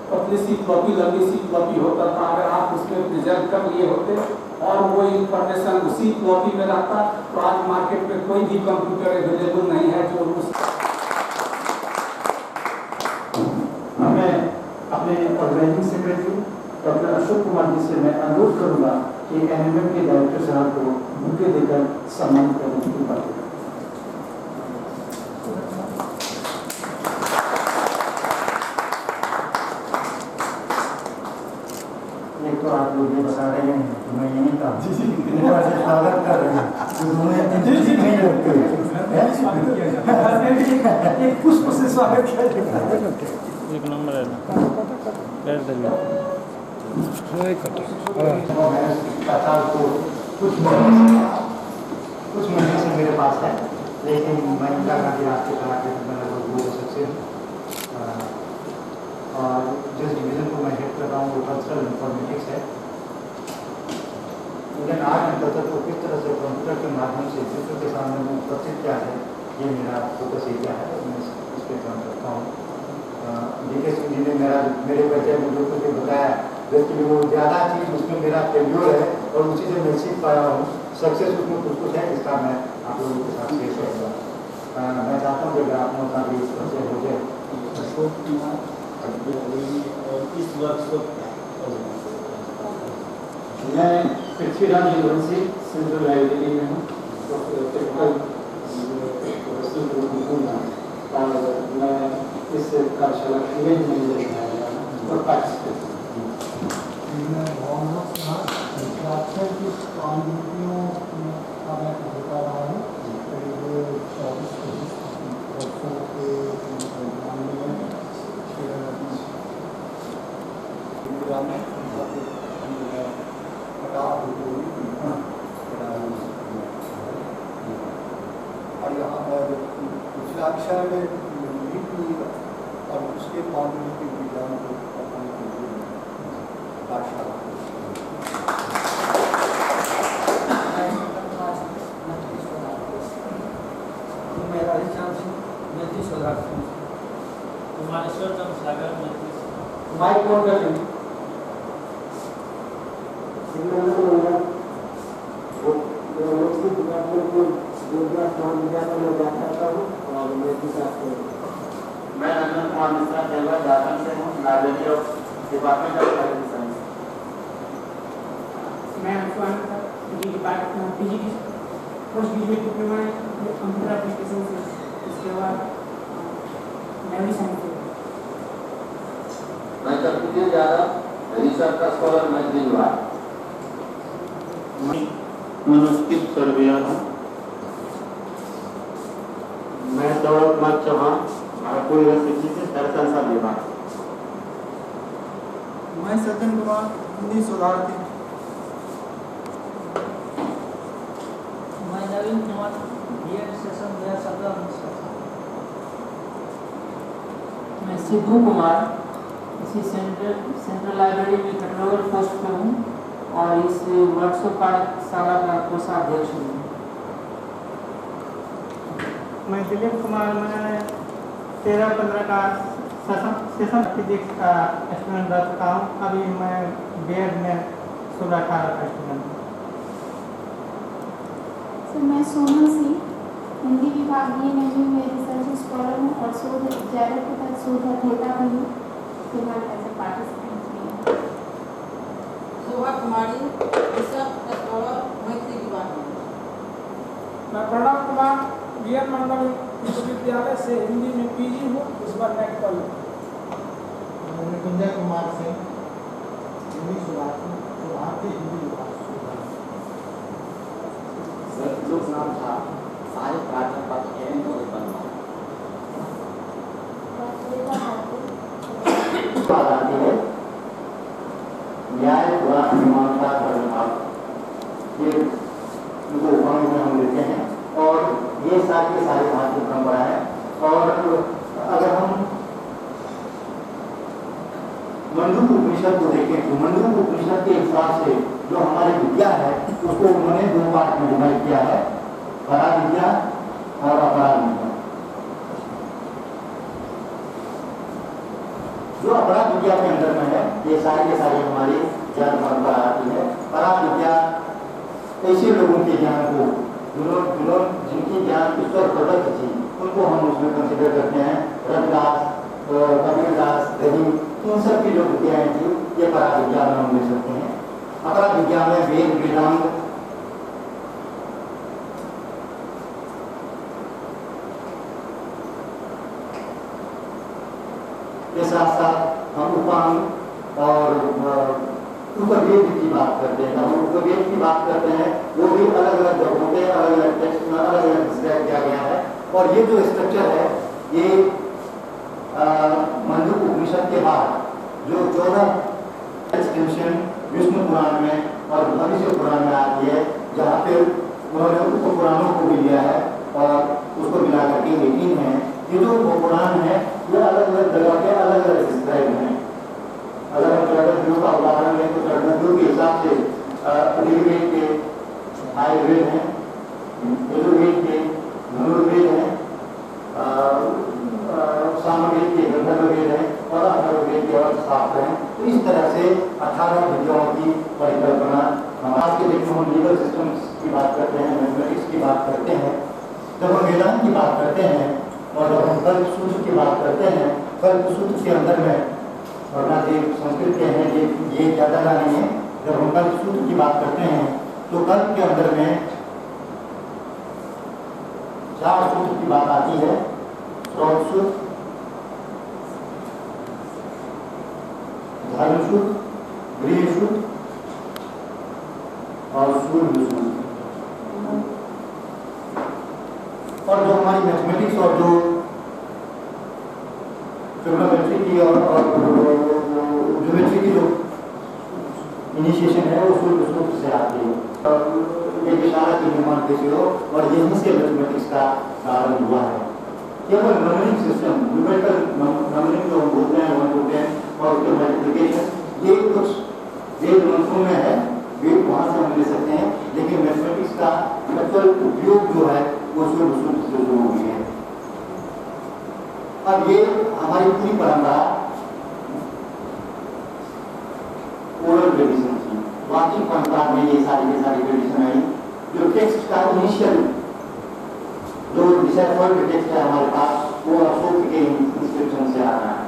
पतली सी फ्लॉपी लंबी सी फ्लॉपी होता था, अगर आप उसमें प्रिजर्व कर लिए होते और वो इंफॉर्मेशन उसी फ्लॉपी में रहता तो आज मार्केट में कोई भी कंप्यूटर अवेलेबल नहीं है जो मैं अपने organizing secretary doctor Ashok Kumar ji से मैं अनुरोध करूंगा कि एनएमएम के डायरेक्टर साहब को बुके देकर सम्मानित करने की बात करें। तो आप लोग ये बता रहे हैं कि मैं यहीं था, स्वागत कर रहे हैं, पुष्प से स्वागत किया जाएगा। एक नंबर है कुछ महीने से मेरे पास है, लेकिन मैं इंदिरा गांधी राष्ट्रीय कला में लगभग 2 वर्ष से और जिस डिवीज़न को मैं हेड कर रहा हूँ वो कल्चरल इंफॉर्मेटिक्स है। लेकिन आज कल्चर को किस तरह से कंप्यूटर के माध्यम से विश्व के सामने में उपस्थित किया है, ये मेरा फोकस एरिया है और मैं इस पर काम करता हूँ। डीके सिंह जी ने मेरे परिचय में जो कुछ भी बताया, बेसिकली वो ज़्यादा चीज़ उसमें मेरा फेल्योर है और उसी से मैं सीख पाया हूँ। सक्सेस उसमें कुछ है जिसका मैं आप लोगों के साथ शेयर करूँगा। मैं चाहता हूँ कि अगर आप लोगों का भी परिचय हो जाए। अशोक कुमार इस वर्कशॉप मैं पृथ्वीराज यूनिवर्सिटी सेंट्रल लाइब्रेरी में हूँ और मैं इस कार्यशाला के लिए मैनेजर और पार्टिसिपेट और यहाँ पर पिछला में और उसके पांडुलिपि विज्ञान को पढ़ाने के लिए पाठशाला। मेरा रिचार्ज नतीश होगा कुमारेश्वर जब सागर माइक कौन कर रही मैं रंजन कुमार मिश्रा देवघर झारखंड से हूँ, library of department of science science. मैं डिपार्टमेंट पीजी की post graduate diploma computer application से, इसके बाद लाइब्रेरी साइंस। मैं कर्पूरी यादव रिसर्च का स्कॉलर मैं दिलवार मनोस्कित सर्वेयर हूँ। मैं दौलत कुमार चौहान भारतपुर यूनिवर्सिटी से दर्शन सा विभाग। मैं सचिन कुमार हिंदी शोधार्थी। मैं नवीन कुमार बीएड सेशन 2017। मैं सिद्धू कुमार इसी सेंट्रल लाइब्रेरी में कैटलॉगर पोस्ट पर हूँ और इस वर्कशॉप कार्यशाला का कोषाध्यक्ष हूँ। मैं दिलीप कुमार, मैं 13-15 का सेशन फिजिक्स का स्टूडेंट रह चुका हूँ। अभी मैं बीएड में 16-18 का स्टूडेंट हूँ। सर मैं सोनल सिंह हिंदी विभाग में रिसर्च स्कॉलर हूँ और शोध जैविक तथा शोध अध्येता भी हूँ। student as a participant. Shobha Kumari, bishop scholar, मैत्री डिपार्टमेंट। मैं प्रणव कुमार वीएन मंडल विश्वविद्यालय से हिंदी में पीजी हूँ, इस बार नेट पर हूँ। निकुंजय कुमार सिंह, हिंदी भारतीय हिंदी विभाग। लोक नाम था सारे प्राध्यापक एवं बनवा बात आती है न्याय पुराण मीमांसा धर्म ये उनको उपांग में हम लेते हैं और ये सारी के सारे भारतीय परंपरा है। और अगर हम मंडूक उपनिषद को देखें तो मंडूक उपनिषद के हिसाब से जो हमारी विद्या है उसको उन्होंने दो पार्ट में डिवाइड किया है, परा विद्या और अपरा विद्या। जो अपरा विद्या के अंदर में है ये सारी के सारी हमारी ज्ञान परंपरा आती है। परा विद्या ऐसे लोगों के ज्ञान को जिनकी ज्ञान ईश्वर प्रदत्त थी उनको हम उसमें कंसिडर करते हैं। रविदास, कबीरदास, रहीम, इन सब की जो विद्याएं थी ये परा विद्या में हम ले सकते हैं। अपरा विद्या में वेद, वेदांत, के साथ साथ हम उपांग और उपवेद की बात करते हैं। हम उपवेद की बात करते हैं वो भी अलग अलग जगहों पे अलग अलग टेक्स्ट में अलग अलग डिस्क्राइब किया गया है। और ये जो स्ट्रक्चर है ये मंडूक उपनिषद के बाद जो 14 एक्सटेंशन विष्णु पुराण में और भविष्य पुराण में आती है जहाँ पे उन्होंने उप पुराणों को भी लिया है और उसको मिला करके 18 है। ये जो पुराण है ये अलग अलग जगह के अलग अलग डिस्क्राइब हैं। अगर हम चरणों का उदाहरण लें तो चरणों के हिसाब से ऋग्वेद के 5 वेद हैं, यजुर्वेद के धनुर्वेद हैं, सामवेद के गंधर्ववेद हैं और अथर्ववेद के अर्थशास्त्र हैं। तो इस तरह से 18 विद्याओं की परिकल्पना हम आज के दिन हम लीगल सिस्टम्स की बात करते हैं, मैथमेटिक्स की बात करते हैं, जब हम वेदांत की बात करते हैं और जब हम कल्प सूत्र की बात करते हैं, कल्प सूत्र के अंदर में वरना संस्कृत के हैं ये ज़्यादा नहीं है। जब हम कल्प सूत्र की बात करते हैं तो कल्प के अंदर में 4 सूत्र की बात आती है। श्रौत सूत्र, धर्म सूत्र, गृह सूत्र और सूर्य सूत्र। और जो हमारी मैथमेटिक्स और जो ट्रिग्नोमेट्री की और ज्योमेट्री की जो इनिशिएशन है वो सूर्य सूत्र से आती है। ये इशारा के निर्माण कैसे हो और यहीं से मैथमेटिक्स का प्रारंभ हुआ है। केवल नंबरिंग सिस्टम, न्यूमेरिकल नंबरिंग जो हम बोलते हैं 1 to 10 और उसके मल्टीप्लिकेशन ये कुछ वेद ग्रंथों में है, वेद वहाँ से हम ले सकते हैं। लेकिन मैथमेटिक्स का एक्चुअल उपयोग जो है वो सूर्य सूत्र से शुरू हुई है। अब ये हमारी पूरी परंपरा ओरल ट्रेडिशन थी। वाचिक परंपरा में ये सारी ट्रेडिशन आई। जो टेक्स्ट का इनिशियल जो डिसाइफर्ड टेक्स्ट है हमारे पास वो अशोक के इंस्क्रिप्शन से आ रहा है।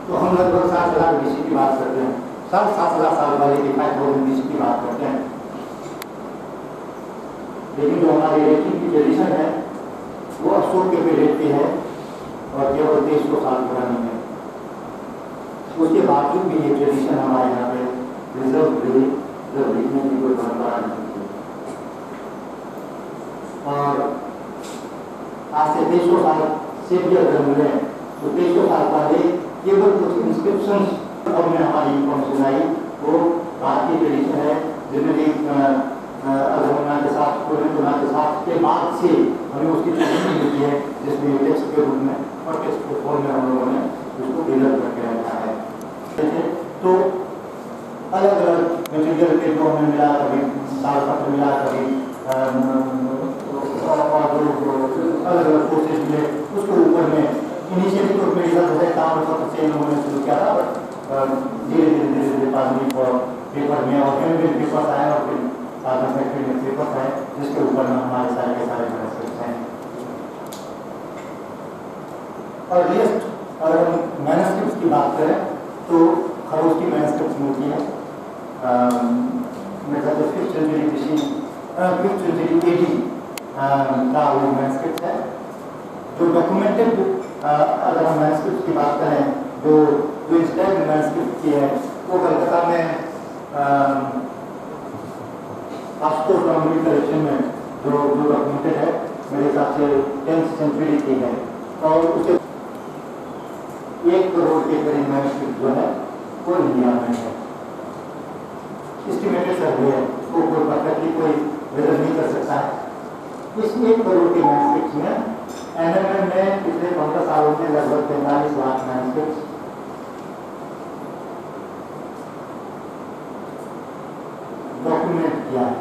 तो हम लगभग 7,000 BC की बात करते हैं, 7,000 साल वाले 5,000 BC की बात करते हैं। लेकिन जो हमारी रेटिंग की ट्रेडिशन है वो अशोक के पीरियड की है और केवल 2300 साल पुरानी है। उसके बावजूद भी ये ट्रेडिशन हमारे यहाँ पे रिजर्व रही, जब लिखने की कोई परंपरा नहीं थी। और आज से 2300 साल से भी अगर हम लें तो 2300 साल पहले केवल कुछ इंस्क्रिप्शन और में हमारी इंफॉर्मेशन आई वो भारतीय ट्रेडिशन है। जिनमें अगर हम नाट्यशास्त्र को लें तो नाट्यशास्त्र के बाद से हमें उसकी ट्रेनिंग मिलती है जिसमें टेक्स्ट के रूप में और टेक्स्ट के फॉर्म में हम लोगों ने उसको डेवलप करके रखा है। तो अलग अलग मटेरियल के जो हमें मिला, कभी तालपत्र मिला, कभी अलग अलग कोर्सेज मिले, उसके ऊपर में इनिशियली तो मेरे साथ होता है ताम्रपत्र से लोगों ने शुरू किया था, बट धीरे धीरे पादमी पेपर में और फिर पेपर्स आए और फिर साधन फैक्ट्री में पेपर्स आए जिसके ऊपर में हमारे सारे के सारे मैसेज हैं। और लिस्ट अगर हम मैनस्क्रिप्ट का वो मैनुस्क्रिप्ट है। जो डॉक्यूमेंटेड अगर हम मैनुस्क्रिप्ट की बात करें, जो इंस्टेंट मैनुस्क्रिप्ट की है वो कलकत्ता में आशुतोष गांगुली कलेक्शन में जो डॉक्यूमेंटेड है, मेरे हिसाब से 10th सेंचुरी की है, और उसे 1 करोड़ के करीब मैनुस्क्रिप्ट जो है वो इंडिया में है। एस्टिमेटेड सर्वे है, वो कोई परफेक्टली कोई वेदर नहीं कर सकता है। इस 1 करोड़ के मैनुस्क्रिप्ट में NMM ने पिछले 15 सालों में लगभग 45 लाख मैनुस्क्रिप्ट डॉक्यूमेंट किया है।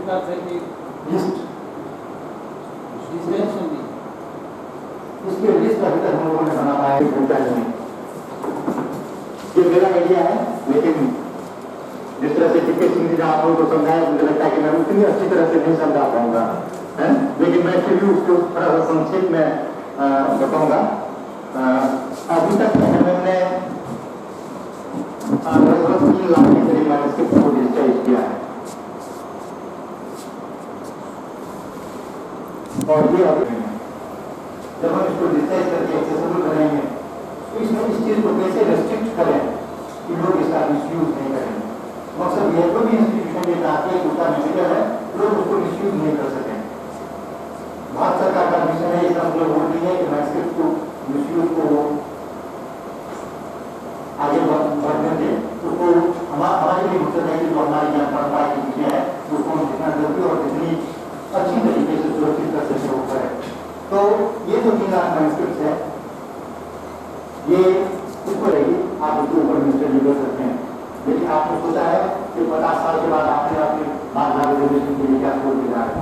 लिस्ट इसके लिस्ट अभी तक हम लोगों ने बना पाया नहीं। ये मेरा आइडिया है, लेकिन जिस तरह से टीके सिंह जी ने आप लोगों को समझाया, मुझे लगता है कि मैं उतनी अच्छी तरह से नहीं समझा पाऊंगा, है, लेकिन मैं फिर भी उसको थोड़ा सा संक्षेप में बताऊंगा। अभी तक मैंने लगभग 3 लाख के करीब मैनुस्क्रिप्ट को डिजिटाइज किया है, और ये अभी जब हम इसको डिजिटाइज करके एक्सेसिबल करेंगे तो इसमें इस चीज को कैसे रेस्ट्रिक्ट करें कि लोग इसका मिसयूज नहीं करेंगे। मकसद ये कोई भी इंस्टीट्यूशन ये चाहती है, उसका मेडिकल है, लोग उसको मिसयूज नहीं कर सकें। भारत सरकार का मिशन है, इसका मतलब वो नहीं है कि मैनुस्क्रिप्ट को मिसयूज को आगे बढ़ने दें, उसको हमारे लिए मकसद है कि जो हमारी ज्ञान परंपरा की चीजें हैं उसको हम जितना जल्दी और जितनी अच्छी तरीके से सुरक्षित कर सकते हो करें। तो ये जो 3 लाख मैनुस्क्रिप्ट है, ये ऊपर रहेगी, आप उसके ऊपर मिस्टर कर सकते हैं, लेकिन आपने सोचा है कि 50 साल के बाद आपने अपने बात जनरेशन के लिए क्या छोड़ दिया है।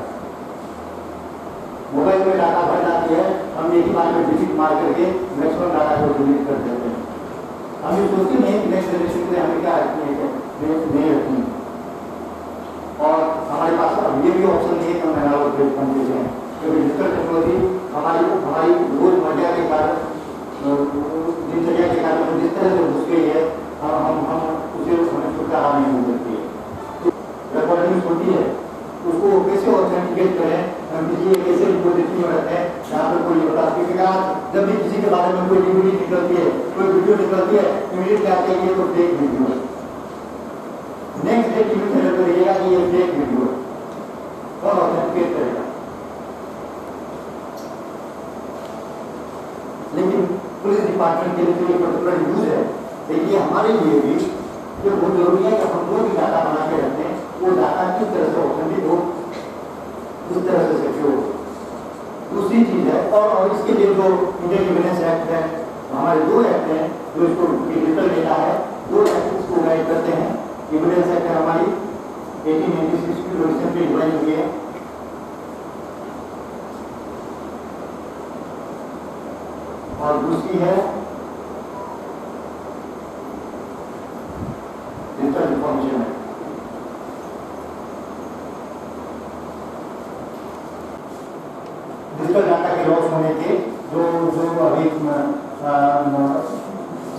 मोबाइल में डाटा भर जाती है, हम एक ही बार में डिलीट मार करके मैक्सिमम डाटा को डिलीट कर देते हैं। हम ये सोचते नहीं कि नेक्स्ट जनरेशन के लिए हमें क्या रखनी है, नहीं रखनी। और हमारे पास अब ये भी ऑप्शन नहीं है कि हम एनालॉग प्लेटफॉर्म देते हैं, क्योंकि डिजिटल टेक्नोलॉजी हमारी रोजमर्रा के कारण, दिनचर्या के कारण जिस तरह से घुस गई है, हम उसे हमें छुटकारा नहीं मिल सकती है। रिकॉर्डिंग होती है, उसको कैसे ऑथेंटिकेट करें, हम किसी एक ऐसे रिपोजिटरी में रहते हैं जहाँ पर कोई बता सकेगा। जब भी किसी के बारे में कोई डीवीडी निकलती है, कोई वीडियो निकलती है, इमीडिएटली आते हैं ये तो फेक वीडियो है। नेक्स्ट डे टीवी चैनल पर रहेगा कि ये फेक वीडियो है, कौन ऑथेंटिकेट करेगा? लेकिन पुलिस डिपार्टमेंट के लिए तो ये पर्टिकुलर यूज है, लेकिन ये हमारे लिए भी ये बहुत जरूरी है कि हम जो भी डाटा बना के रखते हैं वो डाटा किस तरह से ऑथेंटिक हो, किस तरह से सिक्योर हो। दूसरी चीज है, और इसके लिए जो इंडियन एविडेंस एक्ट है, हमारे 2 एक्ट हैं जो इसको डिजिटल डेटा है, 2 एक्ट इसको गाइड करते हैं। एविडेंस एक्ट है हमारी 1896 की, जो रिसेंटली डिवाइड हुई है, और दूसरी है digital information act. Digital data के लॉस होने के जो अभी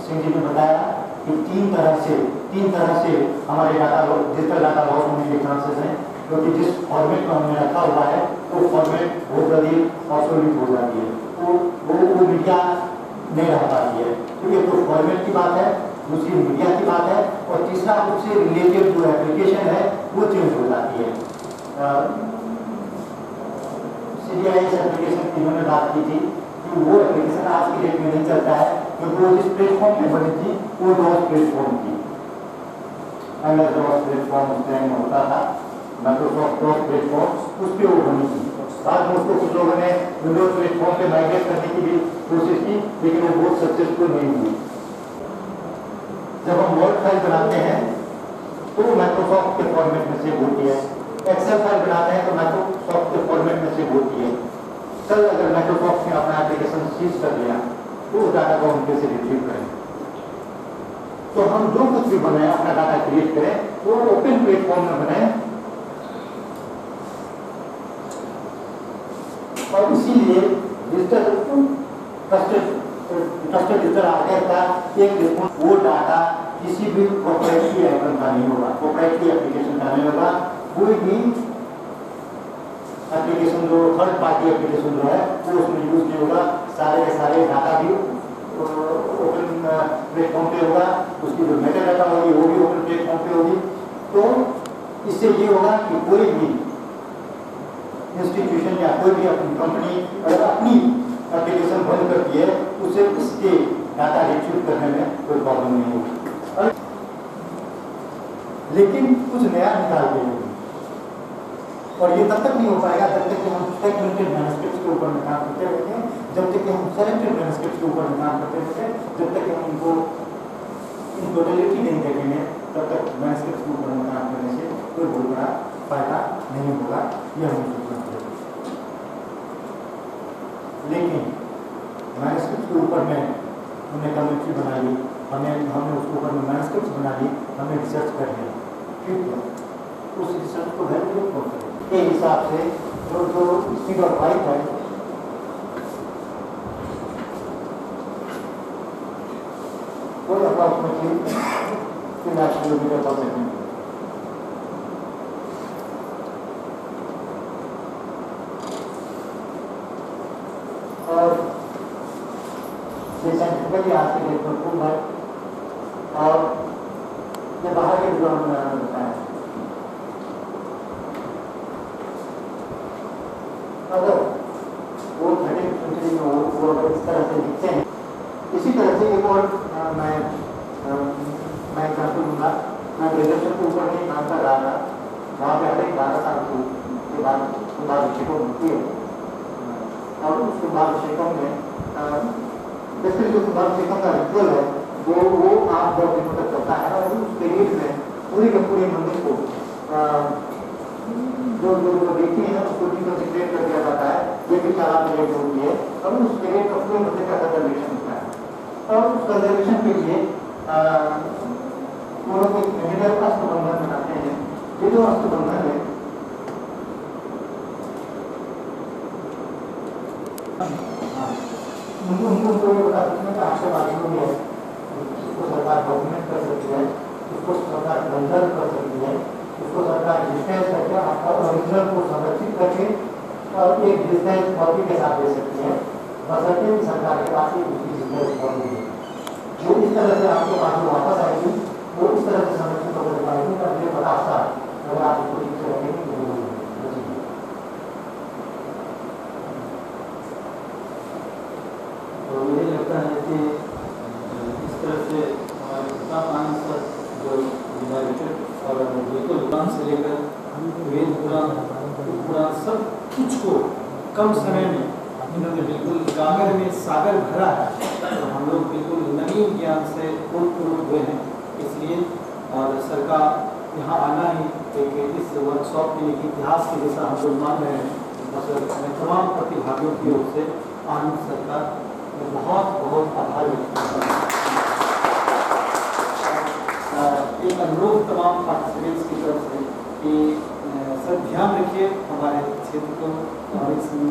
सिंह जी ने बताया कि 3 तरह से हमारे डाटा डिजिटल डाटा लॉस होने के चांसेस हैं, क्योंकि जिस फॉर्मेट में हमने रखा हुआ है वो फॉर्मेट बहुत जल्दी ऑब्सोल्यूट हो जाती है, वो मीडिया नहीं रह पाती है, क्योंकि तो फॉर्मेट की बात है, दूसरी मीडिया की बात है, और तीसरा उससे रिलेटेड जो एप्लीकेशन है वो चेंज हो जाती है। CDIS एप्लीकेशन की उन्होंने बात की थी कि वो एप्लीकेशन आज की डेट में नहीं चलता है, क्योंकि वो जिस प्लेटफॉर्म पे बनी थी वो डॉस प्लेटफॉर्म थी। MS डॉस प्लेटफॉर्म उस टाइम में होता था, माइक्रोसॉफ्ट डॉस प्लेटफॉर्म, उस पर वो बनी थी। बाद में उसको कुछ लोगों ने विंडोज प्लेटफॉर्म पे माइग्रेट करने की भी कोशिश की, लेकिन वो बहुत सक्सेसफुल नहीं हुई। जब हम वर्ड फाइल बनाते हैं तो माइक्रोसॉफ्ट के फॉर्मेट में सेव होती है, एक्सेल फाइल बनाते हैं तो माइक्रोसॉफ्ट के फॉर्मेट में सेव होती है। कल अगर माइक्रोसॉफ्ट ने अपना एप्लीकेशन सीज कर लिया तो उस डाटा को हम कैसे रिट्रीव करें? तो हम जो कुछ भी बनाए, अपना डाटा क्रिएट करें, वो ओपन प्लेटफॉर्म में बनाए, और इसीलिए डिजिटल ट्रस्टेड डिजिटल आर्काइव का एक वो डाटा किसी भी प्रोप्राइटरी आइटम का नहीं होगा, प्रोप्राइटरी एप्लीकेशन का नहीं होगा। कोई भी एप्लीकेशन जो थर्ड पार्टी एप्लीकेशन जो है वो उसमें यूज नहीं होगा, सारे के सारे डाटा भी ओपन प्लेटफॉर्म पे होगा, उसकी जो मेटा डाटा होगी वो भी ओपन प्लेटफॉर्म पे होगी। तो इससे ये होगा कि कोई भी इंस्टीट्यूशन या कोई भी अपनी कंपनी अगर अपनी एप्लीकेशन बंद करती है उसे इसके डाटा रिट्रीव करने में कोई प्रॉब्लम नहीं होगी। लेकिन कुछ नया निकाल के और ये तब तक नहीं हो पाएगा जब तक कि हम सेगमेंटेड मैन्युस्क्रिप्ट्स के ऊपर में काम करते रहते हैं, जब तक कि हम सेलेक्टेड मैन्युस्क्रिप्ट्स के ऊपर में काम करते रहते हैं, जब तक कि हम उनको इन टोटलिटी नहीं देखेंगे तब तक मैन्युस्क्रिप्ट्स के ऊपर में काम करने से कोई बहुत बड़ा फायदा नहीं होगा, यह हमें सोचना पड़ेगा। लेकिन मैन्युस्क्रिप्ट्स के ऊपर में हमने कमेंट्री बना ली, हमने उसके ऊपर में मैन्युस्क्रिप्ट्स बना ली, हमने रिसर्च कर लिया, ठीक है, उस रिसर्च को वैल्यू कौन करेगा? के हिसाब से जो स्पीड ऑफ लाइट है वो अप्रॉक्सिमेटली 3 लाख किलोमीटर पर सेकंड। और ये साइंटिफिकली आज के डेट में प्रूव है और ये बाहर के विद्वान ने बताया। अगर वो 13वीं सेंचुरी में वो अगर इस तरह से लिखते हैं, इसी तरह से एक और मैं एग्जाम्पल दूंगा। मैं ग्रेजुएशन के ऊपर नहीं काम कर रहा था, वहाँ पे हर एक 12 साल के बाद विषयों होती है और उस विषयों में बेसिकली जो विषयों का रिचुअल है वो 8-10 दिनों तक चलता है और उस पीरियड में पूरी के पूरे मंदिर को जो देखती है उसको डिकॉन्सेंट्रेट कर दिया जाता है, ये भी 4 पीरियड होती है और उस पीरियड में पूरे मंदिर का कंजर्वेशन होता है और उस कंजर्वेशन के लिए वो लोग एक मेडिकल अष्टबंधन बनाते हैं। ये जो अष्टबंधन है उनको बता सकते हैं कि आपके बाजू में है, उसको सरकार डॉक्यूमेंट कर सकती है, उसको सरकार कंजर्व कर सकती है, उसको सरकार डिजिटाइज करके आपका ओरिजिनल को संरक्षित करके और एक डिजिटाइज कॉपी के साथ दे सकती है, बशर्ते सरकार के पास ही उसकी डिजिटाइज कॉपी है। वो इस तरह से आपके पास वापस आएगी, वो इस तरह से संरक्षित होकर पाएगी कि अगले 50 साल अगर आप उसको ठीक से रखेंगे तो तो मुझे लगता है कि इस तरह से हमारे सब आंसर जो डिवाइडेड और बिल्कुल पुराण से लेकर वेद पुराण सब कुछ को कम समय में इन्होंने बिल्कुल गागर में सागर भरा है, तो हम लोग बिल्कुल नवीन ज्ञान से पूर्ण हुए हैं। इसलिए और सरकार यहाँ आना ही एक इस वर्कशॉप के एक इतिहास के जैसा हम लोग मान रहे हैं। और मैं तमाम प्रतिभागियों की ओर से आनंद सरकार बहुत बहुत आभारी हूँ। एक अनुरोध तमाम पार्टिसिपेंट्स की तरफ से कि सर ध्यान रखिए हमारे क्षेत्र को और इसमें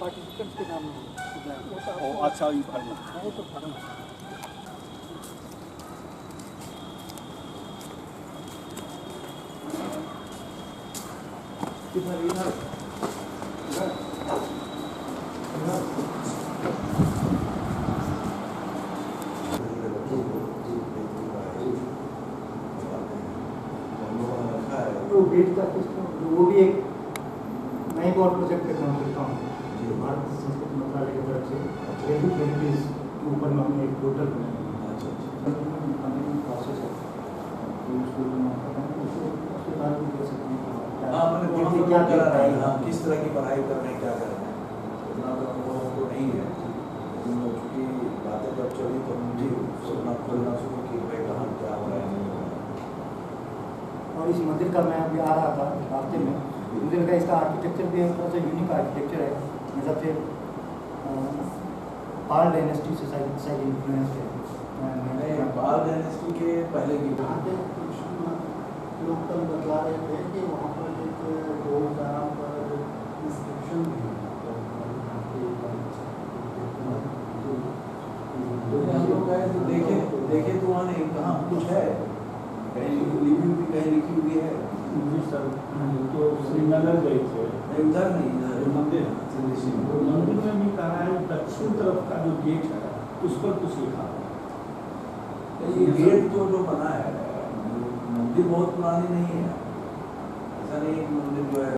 पार्टिसिपेंट्स के नाम अच्छा ये भरना वो तो भरना इधर इधर तो बीट का वो भी एक नई और प्रोजेक्ट पे काम करता हूँ भारत संस्कृति मंत्रालय की तरफ से रेडियो थेरेपीज के ऊपर में हमने एक पोर्टल बनाया प्रोसेस है उसके बाद भी दे सकते हैं क्या किस तरह की पढ़ाई कर रहे हैं, क्या कर रहे हैं, इतना तो हम लोगों को नहीं है। क्योंकि बातें जब चली तो मुझे सुनना खोलना शुरू कि भाई कहाँ क्या हो रहा है। और इस मंदिर का मैं अभी आ रहा था रास्ते में, मुझे लगा इसका आर्किटेक्चर भी थोड़ा सा यूनिक आर्किटेक्चर है, मतलब से पाल डायनेस्टी से शायद इन्फ्लुएंस है। मैंने पाल डायनेस्टी के पहले की लोग कल बतला रहे थे कि वहाँ पर एक रोड का नाम पर इंस्क्रिप्शन भी है। तो हम लोग गए तो देखे तो वहाँ नहीं, कहाँ कुछ है, कहीं लिखी हुई, कहीं लिखी हुई है। जी सर, तो श्रीनगर गए थे, नहीं उधर नहीं, इधर मंदिर मंदिर में भी कहा है दक्षिण तरफ का जो गेट है उस पर कुछ लिखा है। ये गेट तो जो बना है, मंदिर बहुत पुरानी नहीं है, ऐसा नहीं है कि मंदिर जो है